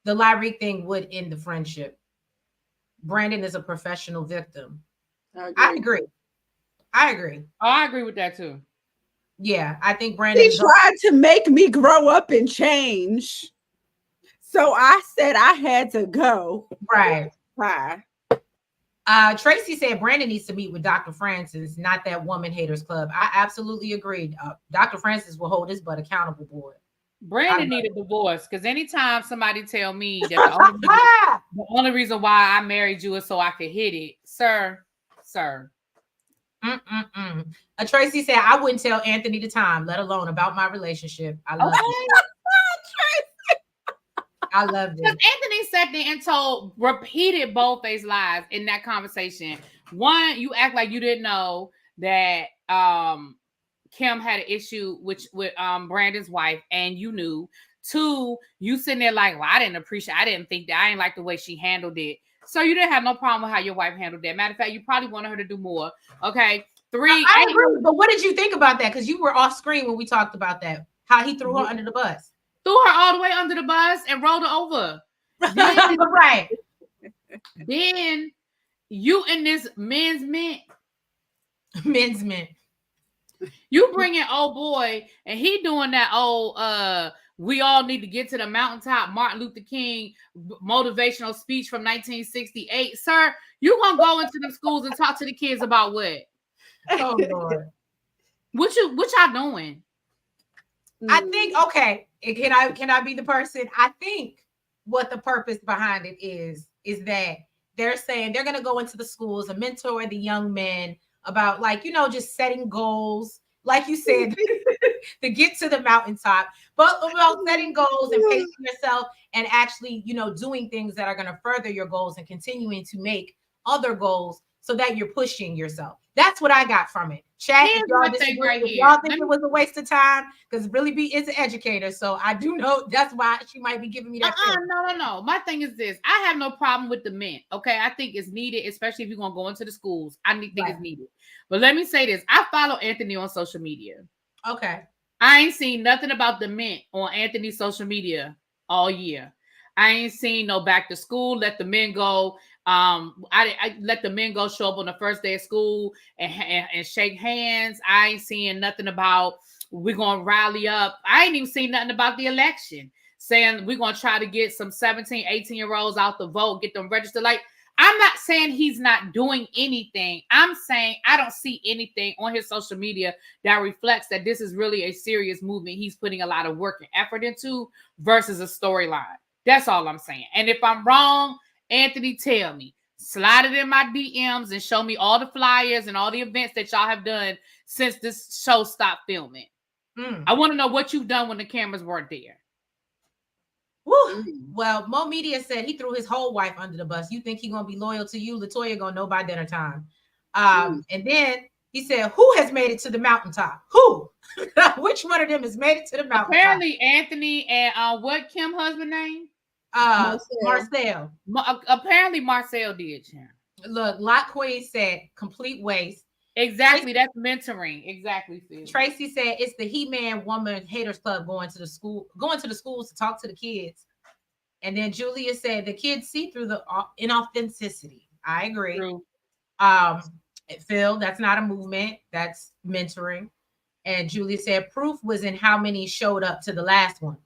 The Lyrique thing would end the friendship. Brandon is a professional victim. I agree. Oh, I agree with that too. Yeah, I think Brandon tried to make me grow up and change. So I said I had to go. Right. Bye. Tracy said Brandon needs to meet with Dr. Francis, not that woman haters club. I absolutely agreed. Dr. Francis will hold his butt accountable, boy. Brandon need a divorce because anytime somebody tell me that the only reason why I married you is so I could hit it, sir. Tracy said I wouldn't tell Anthony the time, let alone about my relationship. I love it. I loved it. Because Anthony sat there and repeated bold-faced lies in that conversation. One, you act like you didn't know that Kim had an issue with Brandon's wife, and you knew. Two, you sitting there like, well, I didn't think that. I didn't like the way she handled it. So you didn't have no problem with how your wife handled that. Matter of fact, you probably wanted her to do more. Okay. Three. I agree. But what did you think about that? Because you were off screen when we talked about that. How he threw her under the bus. Threw her all the way under the bus and rolled her over. Then, right. Then you and this men's mint. You bring in old boy and he doing that old we all need to get to the mountaintop Martin Luther King motivational speech from 1968. Sir, you gonna go into the schools and talk to the kids about what? Oh Lord. What y'all doing? I think, okay, can I be the person? I think what the purpose behind it is that they're saying they're going to go into the schools and mentor the young men about, like, just setting goals, like you said, to get to the mountaintop, but about setting goals and pacing yourself and actually, doing things that are going to further your goals and continuing to make other goals so that you're pushing yourself. That's what I got from it. Chat, if y'all think it was a waste of time, because Really B is an educator, so I do know that's why she might be giving me that. No. My thing is this: I have no problem with the mint. Okay, I think it's needed, especially if you're gonna go into the schools. I think it's needed. But let me say this: I follow Anthony on social media. Okay, I ain't seen nothing about the mint on Anthony's social media all year. I ain't seen no back to school. Let the men go. I let the men go show up on the first day of school and shake hands. I ain't seeing nothing about we're gonna rally up. I ain't even seen nothing about the election saying we're gonna try to get some 17, 18-year-olds out the vote, get them registered. Like, I'm not saying he's not doing anything. I'm saying I don't see anything on his social media that reflects that this is really a serious movement he's putting a lot of work and effort into versus a storyline. That's all I'm saying. And if I'm wrong, Anthony, tell me. Slide it in my DMs and show me all the flyers and all the events that y'all have done since this show stopped filming. I want to know what you've done when the cameras weren't there. Well, Mo Media said he threw his whole wife under the bus. You think he's going to be loyal to you? LaToya going to know by dinner time. And then he said, who has made it to the mountaintop? Who? Which one of them has made it to the mountaintop? Apparently Anthony and what Kim husband name? Marcel. Apparently Marcel did. Yeah. Look, Lot Queen said complete waste. Exactly, that's mentoring. Exactly. Phil. Tracy said it's the He-Man Woman Haters Club going to the schools to talk to the kids. And then Julia said the kids see through the inauthenticity. I agree. True. Phil, that's not a movement, that's mentoring. And Julia said proof was in how many showed up to the last one.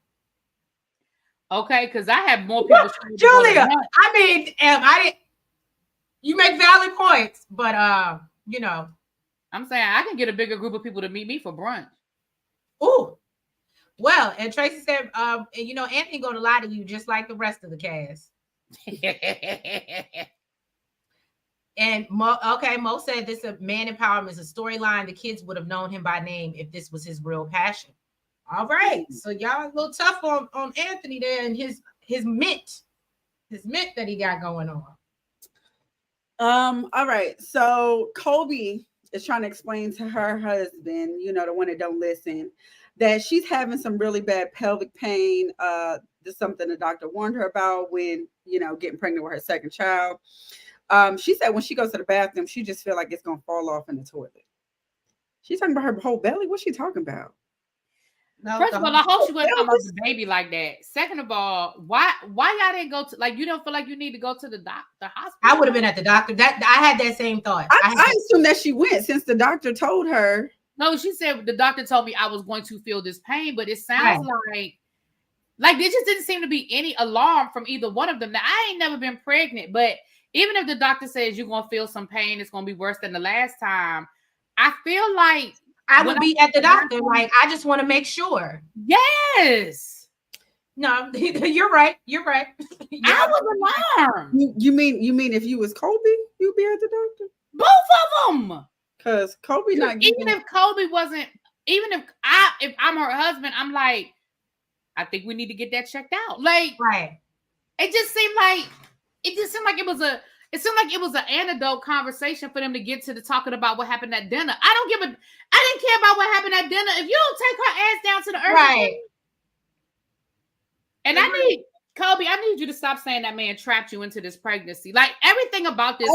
Okay, because I have more people. Julia, I mean, I didn't. You make valid points, but I'm saying I can get a bigger group of people to meet me for brunch. Ooh, well, and Tracy said, Anthony going to lie to you just like the rest of the cast. And Mo said this man empowerment is a storyline. The kids would have known him by name if this was his real passion. All right, so y'all a little tough on Anthony there and his mint that he got going on. All right. So Colby is trying to explain to her husband, the one that don't listen, that she's having some really bad pelvic pain. This is something the doctor warned her about when, getting pregnant with her second child. She said when she goes to the bathroom, she just feel like it's gonna fall off in the toilet. She's talking about her whole belly. What's she talking about? No, First of all, I hope she wasn't talking about the baby like that. Second of all, why y'all didn't go to, like, you don't feel like you need to go to the hospital? I would have been at the doctor. That I had that same thought. I assumed that she went since the doctor told her. No, she said the doctor told me I was going to feel this pain, but it sounds like there just didn't seem to be any alarm from either one of them. Now, I ain't never been pregnant, but even if the doctor says you're going to feel some pain, it's going to be worse than the last time, I feel like I would be at the doctor. Like, I just want to make sure. Yes. No, you're right. You're right. I was alarmed. You mean if you was Colby, you'd be at the doctor? Both of them. Because Colby not even if Colby wasn't, even if I'm her husband, I'm like, I think we need to get that checked out. Like, right. It seemed like it was an anecdote conversation for them to get to the talking about what happened at dinner. I didn't care about what happened at dinner. If you don't take her ass down to the earth, right. And Colby, I need you to stop saying that man trapped you into this pregnancy. Like, everything about this.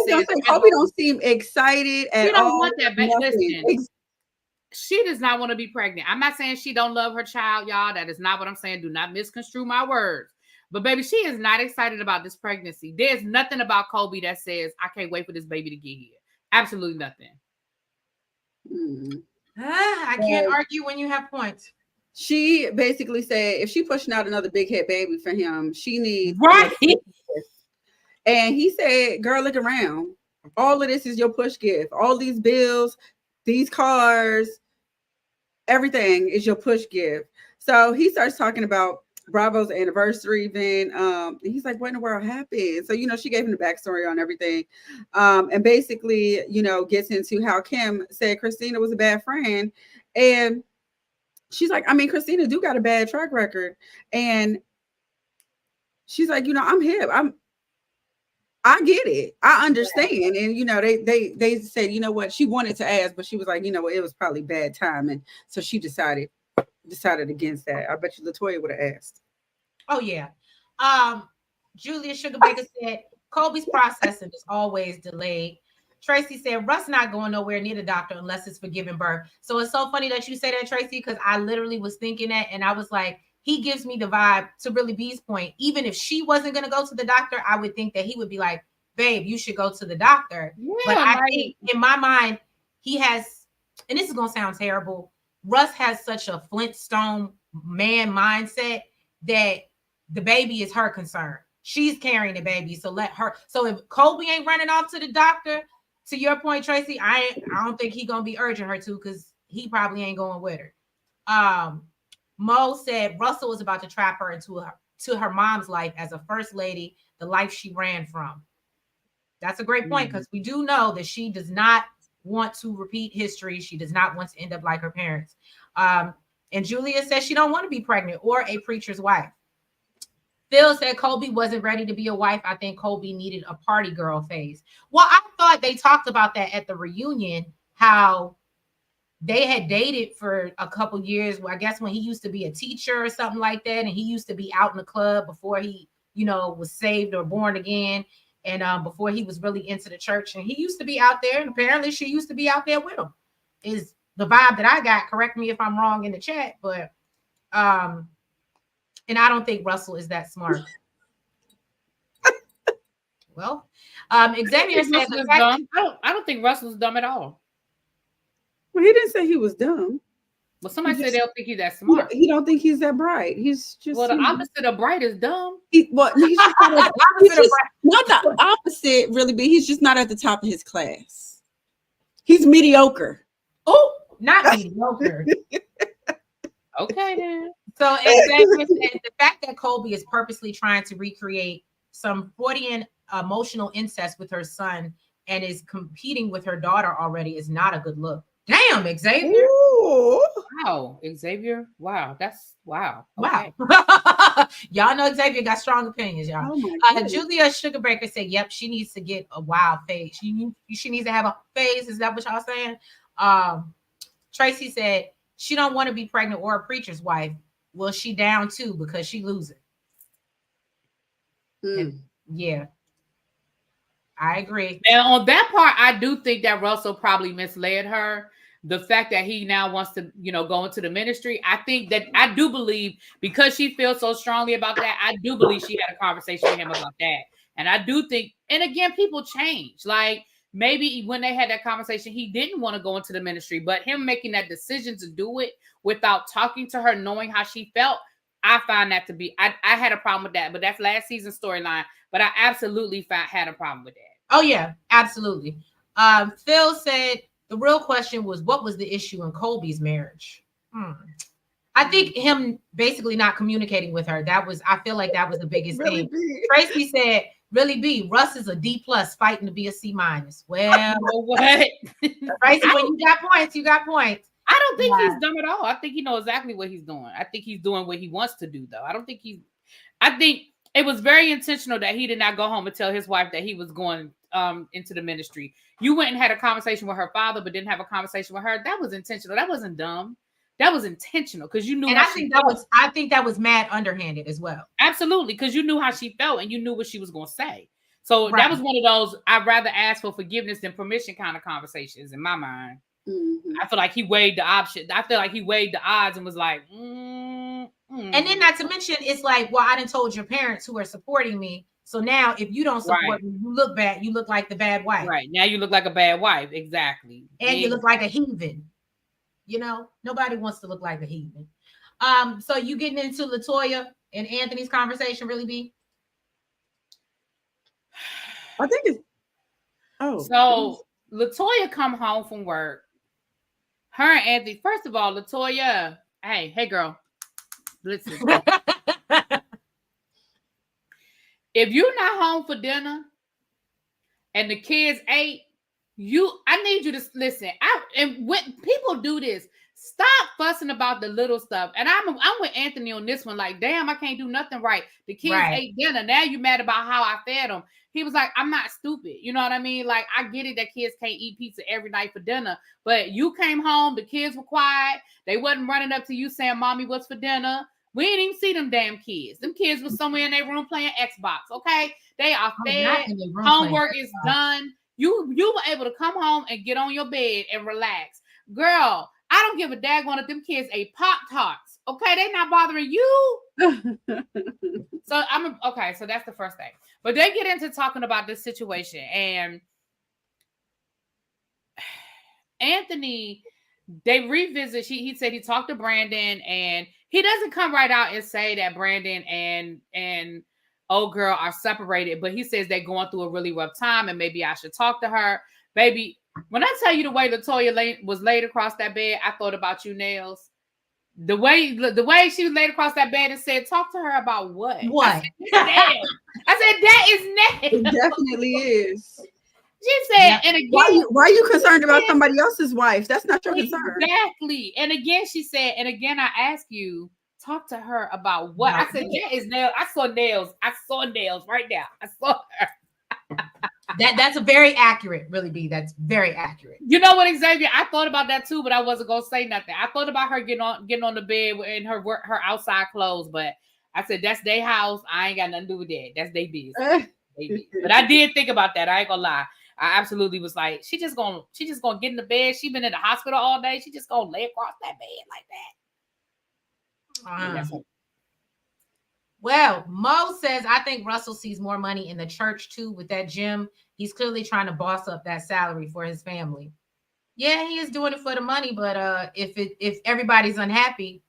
Colby don't seem excited at all. She don't want that. Listen, she does not want to be pregnant. I'm not saying she don't love her child, y'all. That is not what I'm saying. Do not misconstrue my words. But baby, she is not excited about this pregnancy. There's nothing about Colby that says, I can't wait for this baby to get here. Absolutely nothing. I can't argue when you have points. She basically said if she pushing out another big head baby for him, she needs right. And he said, girl, look around. All of this is your push gift. All these bills, these cars, everything is your push gift. So he starts talking about Bravo's anniversary event. He's like, what in the world happened? So, she gave him the backstory on everything. And basically, gets into how Kim said Christina was a bad friend. And she's like, I mean, Christina do got a bad track record. And she's like, I'm hip. I get it. I understand. And, they said, you know what? She wanted to ask, but she was like, it was probably bad timing. So she decided against that. I bet you LaToya would have asked. Oh, yeah. Julia Sugarbaker said, Colby's processing is always delayed. Tracy said, Russ not going nowhere near the doctor unless it's for giving birth. So it's so funny that you say that, Tracy, because I literally was thinking that, and I was like, he gives me the vibe, to really B's point. Even if she wasn't going to go to the doctor, I would think that he would be like, babe, you should go to the doctor. Yeah, but I think in my mind, he has, and this is going to sound terrible, Russ has such a Flintstone man mindset that the baby is her concern. She's carrying the baby, so let her. So if Colby ain't running off to the doctor, to your point, Tracy, I don't think he's gonna be urging her to, because he probably ain't going with her. Mo said Russell was about to trap her into her mom's life as a first lady, the life she ran from. That's a great point, because we do know that she does not want to repeat history. She does not want to end up like her parents. And Julia says she don't want to be pregnant or a preacher's wife. Phil said Colby wasn't ready to be a wife. I think Colby needed a party girl phase. Well, I thought they talked about that at the reunion, how they had dated for a couple years. Well, I guess when he used to be a teacher or something like that, and he used to be out in the club before he, was saved or born again, and before he was really into the church. And he used to be out there, and apparently she used to be out there with him, is the vibe that I got. Correct me if I'm wrong in the chat, but and I don't think Russell is that smart. Well, Xavier said dumb. I don't think Russell's dumb at all. Well, he didn't say he was dumb. Well, somebody said they don't think he's that smart. He don't think he's that bright. He's just the opposite of bright is dumb. He's just not the opposite, really, but he's just not at the top of his class. He's mediocre. Oh, not mediocre. Okay, then. So exactly, the fact that Colby is purposely trying to recreate some Freudian emotional incest with her son and is competing with her daughter already is not a good look. Damn, Xavier. Ooh. Wow, Xavier. Wow, that's wow. Okay. Wow. Y'all know Xavier got strong opinions, y'all. Oh Julia Sugarbreaker said, "Yep, she needs to get a wild phase. She needs to have a phase." Is that what y'all saying? Tracy said she don't want to be pregnant or a preacher's wife. Well, she down too because she losing. Yeah, I agree. And on that part, I do think that Russell probably misled her. The fact that he now wants to, go into the ministry. I think that I do believe, because she feels so strongly about that, I do believe she had a conversation with him about that. And I do think, and again, people change. Like, maybe when they had that conversation, he didn't want to go into the ministry, but him making that decision to do it without talking to her, knowing how she felt, I find that to be, I had a problem with that. But that's last season's storyline. But I absolutely had a problem with that. Oh, yeah, absolutely. Phil said the real question was, what was the issue in Colby's marriage? I think him basically not communicating with her. I feel like that was the biggest thing. Tracy said, really B, Russ is a D+ fighting to be a C-. Well, what? Tracy, when you got points, you got points. I don't think he's dumb at all. I think he knows exactly what he's doing. I think he's doing what he wants to do, though. I think it was very intentional that he did not go home and tell his wife that he was going into the ministry. You went and had a conversation with her father, but didn't have a conversation with her. That was intentional. That wasn't dumb. That was intentional because you knew. And I think that was mad underhanded as well. Absolutely, because you knew how she felt and you knew what she was going to say. So that was one of those I'd rather ask for forgiveness than permission kind of conversations in my mind. I feel like he weighed the option. I feel like he weighed the odds and was like, And then not to mention, it's like, well, I done told your parents who are supporting me. So now if you don't support me, you look bad. You look like the bad wife. Right. Now you look like a bad wife. Exactly. And you look like a heathen. Nobody wants to look like a heathen. So you getting into LaToya and Anthony's conversation, really, B? I think it's so LaToya come home from work. Her and Anthony, first of all, LaToya, hey girl, listen. If you're not home for dinner and the kids ate, I need you to listen. And when people do this, stop fussing about the little stuff. And I'm with Anthony on this one. Like, damn, I can't do nothing right. The kids ate dinner. Now you mad about how I fed them. He was like, I'm not stupid. You know what I mean? Like, I get it that kids can't eat pizza every night for dinner. But you came home, the kids were quiet. They wasn't running up to you saying, Mommy, what's for dinner? We didn't even see them damn kids. Them kids was somewhere in their room playing Xbox, okay? They are fed. Homework is done. You were able to come home and get on your bed and relax. Girl, I don't give a daggone if them kids ate Pop-Tarts. Okay, they not bothering you. So so that's the first thing. But they get into talking about this situation, and Anthony, they revisit. He said he talked to Brandon, and he doesn't come right out and say that Brandon and old girl are separated, but he says they're going through a really rough time, and maybe I should talk to her. Baby, when I tell you the way LaToya was laid across that bed, I thought about you, Nails. The way she was laid across that bed and said, talk to her about what? What? I said, that is Nails. It definitely is. She said, and again, why are you concerned about somebody else's wife? That's not your concern. Exactly. And again, she said, and again, I ask you, talk to her about what? I said, that is Nails. I saw Nails right now. I saw her. That's a very accurate, really, B. That's very accurate. You know what, Xavier? I thought about that too, but I wasn't gonna say nothing. I thought about her getting on the bed in her outside clothes, but I said that's their house. I ain't got nothing to do with that. That's their business. But I did think about that. I ain't gonna lie. I absolutely was like, she just gonna get in the bed. She been in the hospital all day. She just gonna lay across that bed like that. Well, Mo says, I think Russell sees more money in the church too with that gym. He's clearly trying to boss up that salary for his family. Yeah, he is doing it for the money, but if everybody's unhappy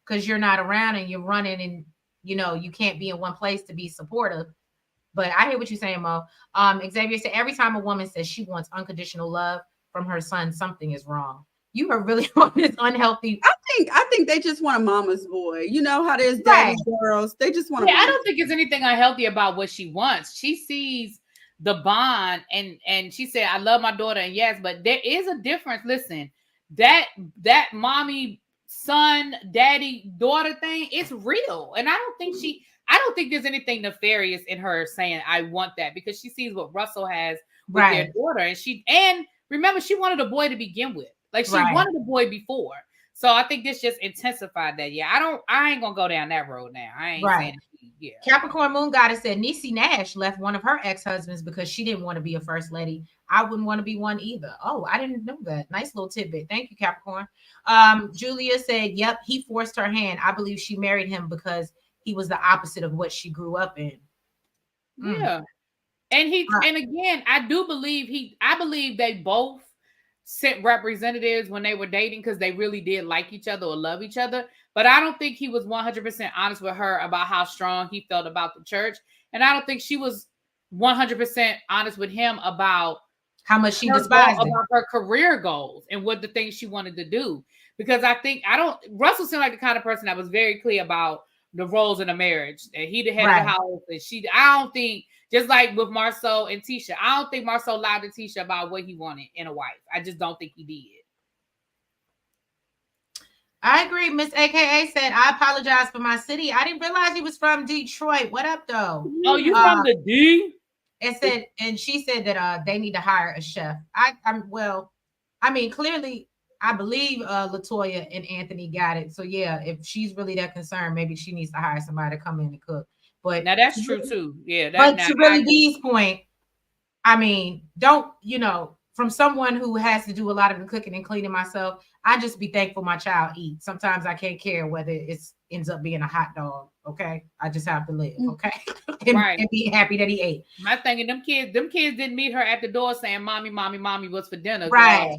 because you're not around and you're running and you can't be in one place to be supportive. But I hear what you're saying, Mo. Xavier said every time a woman says she wants unconditional love from her son, something is wrong. You are really on this unhealthy. I think they just want a mama's boy. You know how there's daddy girls. They just want. I don't think it's anything unhealthy about what she wants. She sees the bond, and she said, "I love my daughter." And yes, but there is a difference. Listen, that mommy son, daddy, daughter thing, it's real. And I don't think there's anything nefarious in her saying I want that, because she sees what Russell has with their daughter. And remember, she wanted a boy to begin with. Like, she wanted a boy before. So I think this just intensified that. Yeah, I ain't gonna go down that road now. I ain't saying yeah. Capricorn Moon Goddess said Niecy Nash left one of her ex-husbands because she didn't want to be a first lady. I wouldn't want to be one either. Oh, I didn't know that. Nice little tidbit. Thank you, Capricorn. Julia said, yep, he forced her hand. I believe she married him because he was the opposite of what she grew up in. Yeah. And and again, I believe they both sent representatives when they were dating because they really did like each other or love each other. But I don't think he was 100% honest with her about how strong he felt about the church. And I don't think she was 100% honest with him about how much she despised about her career goals and what the things she wanted to do. Because Russell seemed like the kind of person that was very clear about the roles in a marriage. And he the head of the house. And I don't think, just like with Marceau and Tisha, I don't think Marceau lied to Tisha about what he wanted in a wife. I just don't think he did. I agree. Miss AKA said, I apologize for my city. I didn't realize he was from Detroit. What up, though? Oh, you from the D? And she said that they need to hire a chef. Clearly, I believe Latoya and Anthony got it. So yeah, if she's really that concerned, maybe she needs to hire somebody to come in and cook. But now that's true too. Yeah. But to really Dee's point, I mean, from someone who has to do a lot of the cooking and cleaning myself, I just be thankful my child eats. Sometimes I can't care whether it ends up being a hot dog. Okay, I just have to live. Okay, and be happy that he ate. My thing, them kids didn't meet her at the door saying, "Mommy, mommy, mommy, what's for dinner?" Right.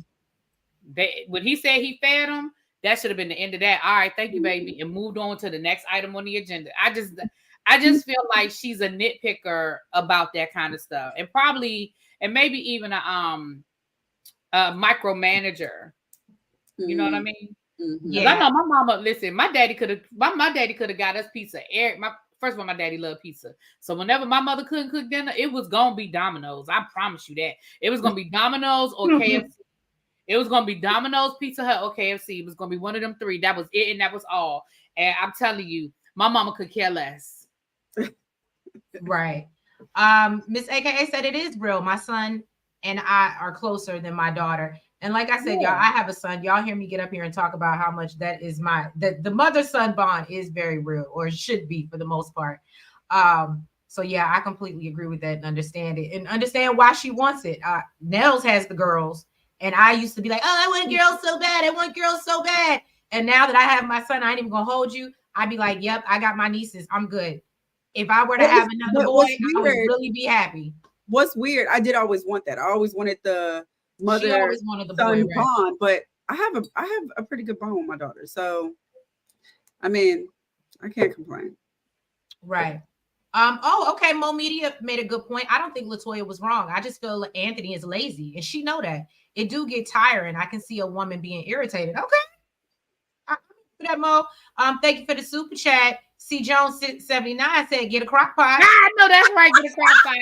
When he said he fed them, that should have been the end of that. All right, thank you, baby, and moved on to the next item on the agenda. I just feel like she's a nitpicker about that kind of stuff, and maybe even a micromanager. You know what I mean? Mm-hmm. Yeah. I know my mama. Listen, my daddy could have got us pizza. First of all, my daddy loved pizza, so whenever my mother couldn't cook dinner, it was gonna be Domino's. I promise you that. It was gonna be Domino's or KFC. It was gonna be Domino's, Pizza Hut, or KFC. It was gonna be one of them three. That was it, and that was all. And I'm telling you, my mama could care less. Right. Miss AKA said it is real. My son and I are closer than my daughter. And like I said, y'all, I have a son. Y'all hear me get up here and talk about how much that is the mother-son bond is very real, or should be for the most part. So yeah, I completely agree with that and understand it and understand why she wants it. Nels has the girls, and I used to be like, oh, I want girls so bad. I want girls so bad. And now that I have my son, I ain't even gonna hold you. I'd be like, yep, I got my nieces. I'm good. If I were to have another boy, I would really be happy. What's weird, I did always want that. I always wanted the mother. She always wanted the boy, right? Bond, but I have a pretty good bond with my daughter. So I mean, I can't complain. Right. Okay. Mo Media made a good point. I don't think Latoya was wrong. I just feel like Anthony is lazy, and she know that. It do get tiring. I can see a woman being irritated. Okay. For that, Mo. Thank you for the super chat. C. Jones 79 said, "Get a crock pot." I know that's right. Get a crock pot.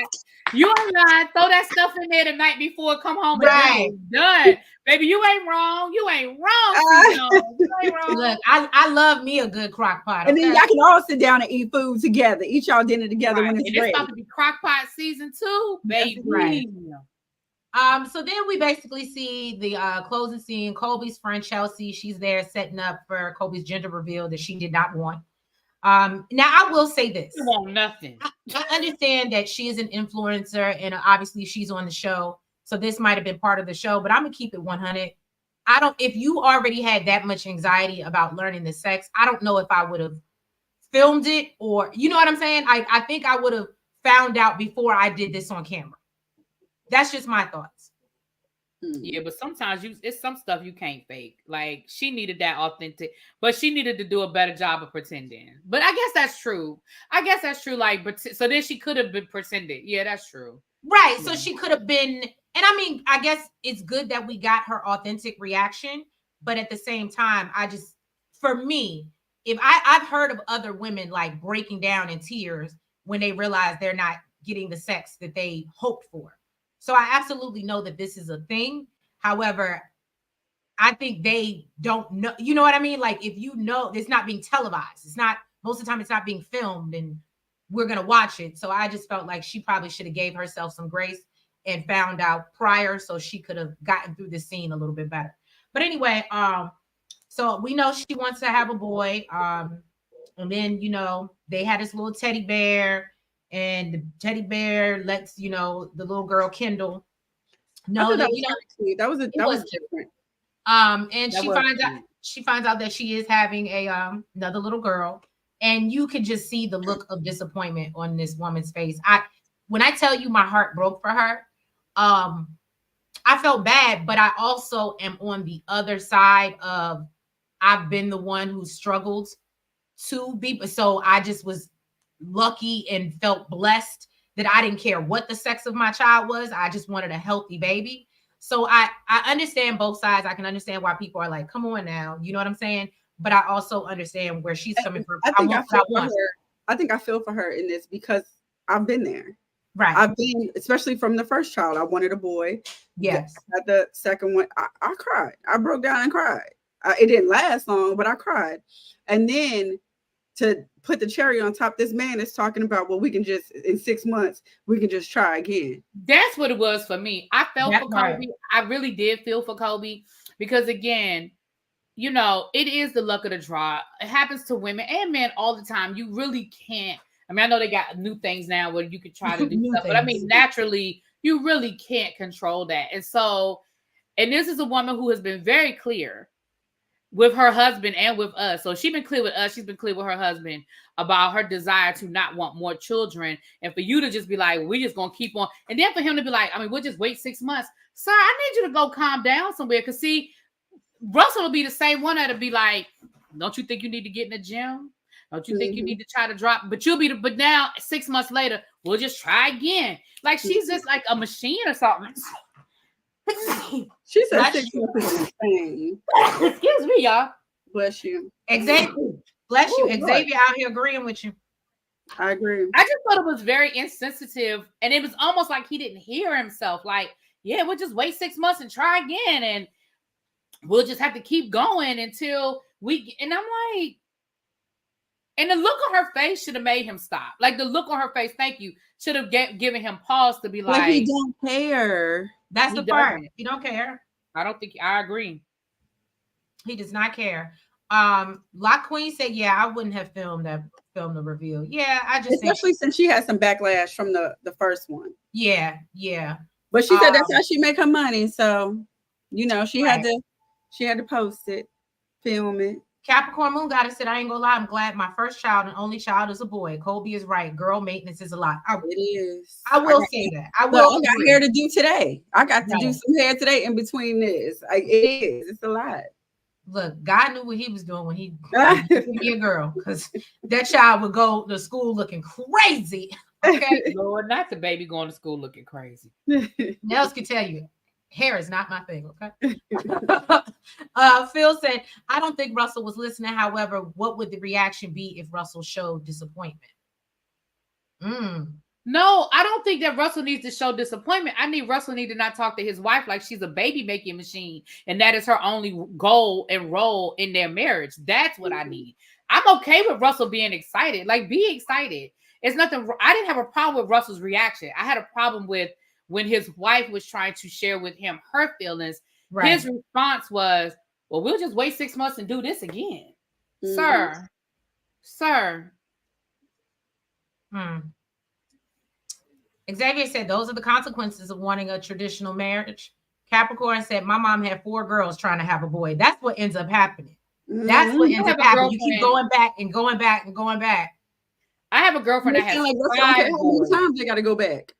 You ain't lying. Throw that stuff in there the night before. Come home and done, baby. You ain't wrong. You ain't wrong. C. Jones. You ain't wrong. Look, I love me a good crock pot. And then y'all can all sit down and eat food together. Eat y'all dinner together when it's ready. It's about to be crock pot season 2, baby. Right. So then we basically see the closing scene. Colby's friend Chelsea, she's there setting up for Colby's gender reveal that she did not want. Now I will say this. You want nothing. I understand that she is an influencer and obviously she's on the show. So this might have been part of the show, but I'm gonna keep it 100. If you already had that much anxiety about learning the sex, I don't know if I would have filmed it, or you know what I'm saying? I think I would have found out before I did this on camera. That's just my thoughts. Yeah, but sometimes it's some stuff you can't fake. Like she needed that authentic, but she needed to do a better job of pretending. But I guess that's true. Like, so then she could have been pretending. Yeah, that's true. Right. So she could have been, and I mean, I guess it's good that we got her authentic reaction. But at the same time, for me, if I've heard of other women like breaking down in tears when they realize they're not getting the sex that they hoped for. So I absolutely know that this is a thing. However, I think they don't know. You know what I mean? Like if you know it's not being televised, it's not most of the time it's not being filmed and we're gonna watch it. So I just felt like she probably should have gave herself some grace and found out prior so she could have gotten through the scene a little bit better. But anyway, so we know she wants to have a boy. And then they had this little teddy bear, and the teddy bear lets the little girl Kendall know that that was different. And she finds out that she is having another little girl, and you can just see the look of disappointment on this woman's face. When I tell you my heart broke for her, I felt bad, but I also am on the other side of I've been the one who struggled to be, so I just was lucky and felt blessed that I didn't care what the sex of my child was. I just wanted a healthy baby. So I understand both sides. I can understand why people are like, come on now, you know what I'm saying? But I also understand where she's coming from. I think I feel for her in this because I've been there. Right. I've been, especially from the first child, I wanted a boy. Yes. At the second one, I cried. I broke down and cried. It didn't last long, but I cried. And then to put the cherry on top, this man is talking about, well, we can just, in 6 months, we can just try again. That's what it was for me. I felt for Kobe. I really did feel for Kobe because, again, it is the luck of the draw. It happens to women and men all the time. You really can't. I mean, I know they got new things now where you can try to do stuff, but I mean, naturally, you really can't control that. And so, and this is a woman who has been very clear with her husband and with us. So she's been clear with us. She's been clear with her husband about her desire to not want more children. And for you to just be like, we're just going to keep on. And then for him to be like, I mean, we'll just wait 6 months. Sir, I need you to go calm down somewhere. Because see, Russell will be the same one that'll be like, don't you think you need to get in the gym? Don't you think you need to try to drop? But but now 6 months later, we'll just try again. Like she's just like a machine or something. She said 6 months is insane. Excuse me, y'all. Bless you. Exactly. Bless you. Xavier out here agreeing with you. I agree. I just thought it was very insensitive. And it was almost like he didn't hear himself. Like, yeah, we'll just wait 6 months and try again. And we'll just have to keep going until and I'm like, and the look on her face should have made him stop. Like the look on her face, thank you, should have given him pause to be like, but he don't care. That's the part. He don't care. I agree. He does not care. La Queen said, yeah, I wouldn't have filmed the reveal. Yeah, I just especially since she had some backlash from the first one. Yeah. But she said that's how she make her money. So, she had to post it, film it. Capricorn Moon Goddess said, I ain't gonna lie, I'm glad my first child and only child is a boy. Colby is right. Girl maintenance is a lot. It is. I will say that. I got hair to do today. I got to do some hair today in between this. It is. It's a lot. Look, God knew what he was doing when he gave me a girl, because that child would go to school looking crazy. Okay. Lord, not the baby going to school looking crazy. Nels can tell you. Hair is not my thing, okay? Phil said, I don't think Russell was listening. However, what would the reaction be if Russell showed disappointment? No, I don't think that Russell needs to show disappointment. I need Russell to not talk to his wife like she's a baby making machine, and that is her only goal and role in their marriage. That's what I need. I'm okay with Russell being excited. Like, be excited. It's nothing. I didn't have a problem with Russell's reaction. I had a problem with when his wife was trying to share with him her feelings. Right. His response was, well, we'll just wait 6 months and do this again. Sir. Xavier said, those are the consequences of wanting a traditional marriage. Capricorn said, my mom had 4 girls trying to have a boy. That's what ends up happening. That's what ends up happening. You keep going back and going back and going back. I have a girlfriend that has 5 boys. How many times they got to go back?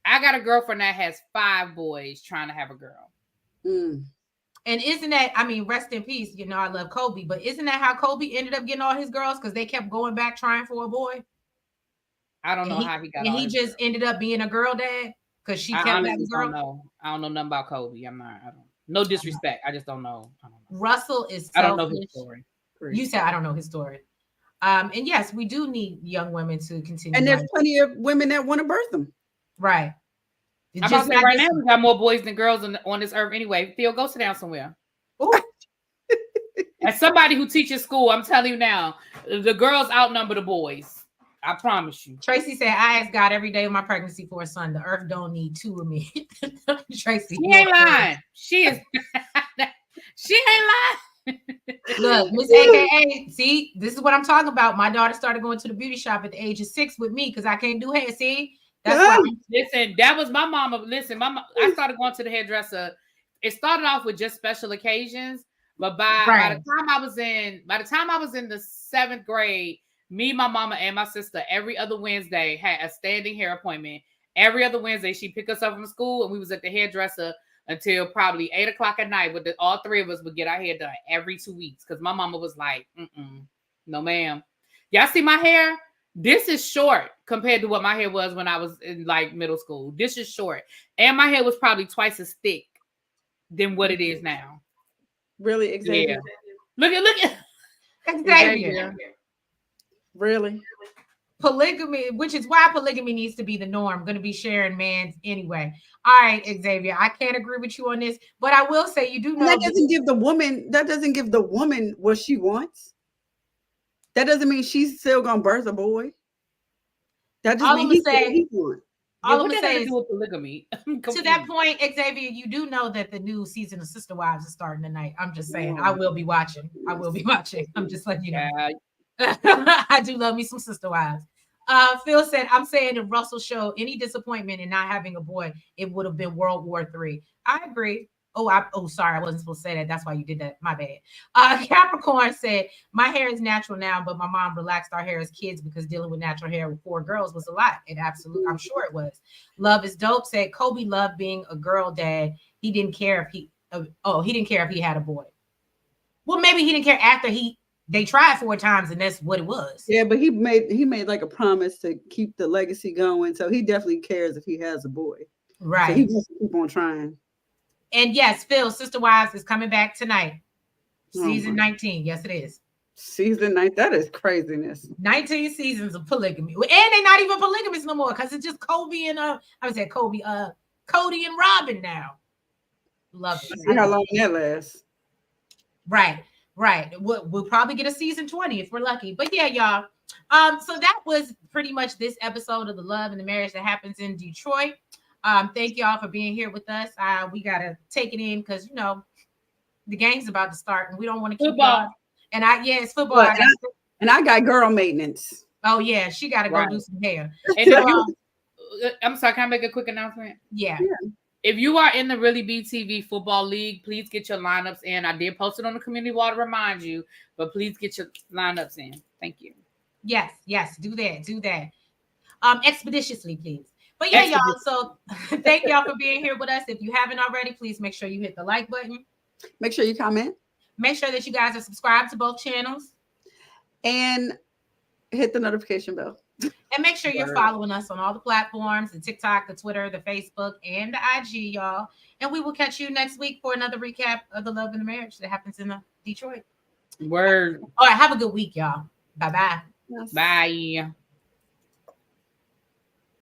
I got a girlfriend that has 5 boys trying to have a girl. And isn't that, I mean, rest in peace. I love Kobe, but isn't that how Kobe ended up getting all his girls? Because they kept going back trying for a boy. I don't know how he got. And he just ended up being a girl dad because she kept having girls. I don't know nothing about Kobe. I don't. No disrespect. I just don't know. Russell is selfish. I don't know his story. You said I don't know his story. And yes, we do need young women to continue. And there's plenty of women that want to birth them. Right. I'm about to say right now we got more boys than girls on this earth anyway. Theo, go sit down somewhere. As somebody who teaches school, I'm telling you now, the girls outnumber the boys. I promise you. Tracy said, I ask God every day of my pregnancy for a son. The earth don't need two of me. Tracy. She ain't lying. She is. She ain't lying. Look, Miss AKA, see, this is what I'm talking about. My daughter started going to the beauty shop at the age of 6 with me because I can't do hair. See, that's why. Listen, that was my mama. Listen, I started going to the hairdresser. It started off with just special occasions, but by the time I was in the 7th grade, me, my mama, and my sister every other Wednesday had a standing hair appointment. Every other Wednesday, she picked us up from school, and we was at the hairdresser until probably 8 o'clock at night. But all 3 of us would get our hair done every 2 weeks because my mama was like, no, ma'am. Y'all see my hair? This is short compared to what my hair was when I was in like middle school. This is short. And my hair was probably twice as thick than what it is now. Really, Xavier? Yeah. Look at Xavier. Really? Polygamy, which is why polygamy needs to be the norm. I'm going to be sharing mans anyway. All right, Xavier, I can't agree with you on this, but I will say you do know that doesn't give the woman what she wants. That doesn't mean she's still gonna birth a boy. That just means he's what he wants. All I'm gonna say is with polygamy. To that point, Xavier, you do know that the new season of Sister Wives is starting tonight. I'm just saying, I will be watching. I'm just letting you know. I do love me some Sister Wives. Phil said, I'm saying if Russell showed any disappointment in not having a boy, it would have been World War III. I agree. Sorry, I wasn't supposed to say that. That's why you did that. My bad. Capricorn said, my hair is natural now, but my mom relaxed our hair as kids because dealing with natural hair with 4 girls was a lot. I'm sure it was. Love is dope said Kobe loved being a girl dad. He didn't care if he didn't care if he had a boy. Well, maybe he didn't care after they tried 4 times and that's what it was. Yeah, but he made like a promise to keep the legacy going. So he definitely cares if he has a boy. Right. So he just keep on trying. And yes, Phil, Sister Wives is coming back tonight. Season 19. Yes, it is. Season 9. That is craziness. 19 seasons of polygamy. And they're not even polygamous no more because it's just Cody and Robin now. Love it. See how long that lasts. Right. We'll probably get a season 20 if we're lucky. But yeah, y'all. So that was pretty much this episode of The Love and the Marriage That Happens in Detroit. Thank y'all for being here with us. We gotta take it in because the game's about to start and we don't want to keep football. And it's football. I got girl maintenance. Oh yeah, she gotta go do some hair. And I'm sorry, can I make a quick announcement? Yeah. If you are in the Really BTV Football League, please get your lineups in. I did post it on the community wall to remind you, but please get your lineups in. Thank you. Yes, do that. Expeditiously, please. But yeah, y'all. So thank y'all for being here with us. If you haven't already, please make sure you hit the like button. Make sure you comment. Make sure that you guys are subscribed to both channels. And hit the notification bell. And make sure you're following us on all the platforms, the TikTok, the Twitter, the Facebook, and the IG, y'all. And we will catch you next week for another recap of The Love and the Marriage That Happens in Detroit. Word. All right, have a good week, y'all. Bye-bye. Yes. Bye.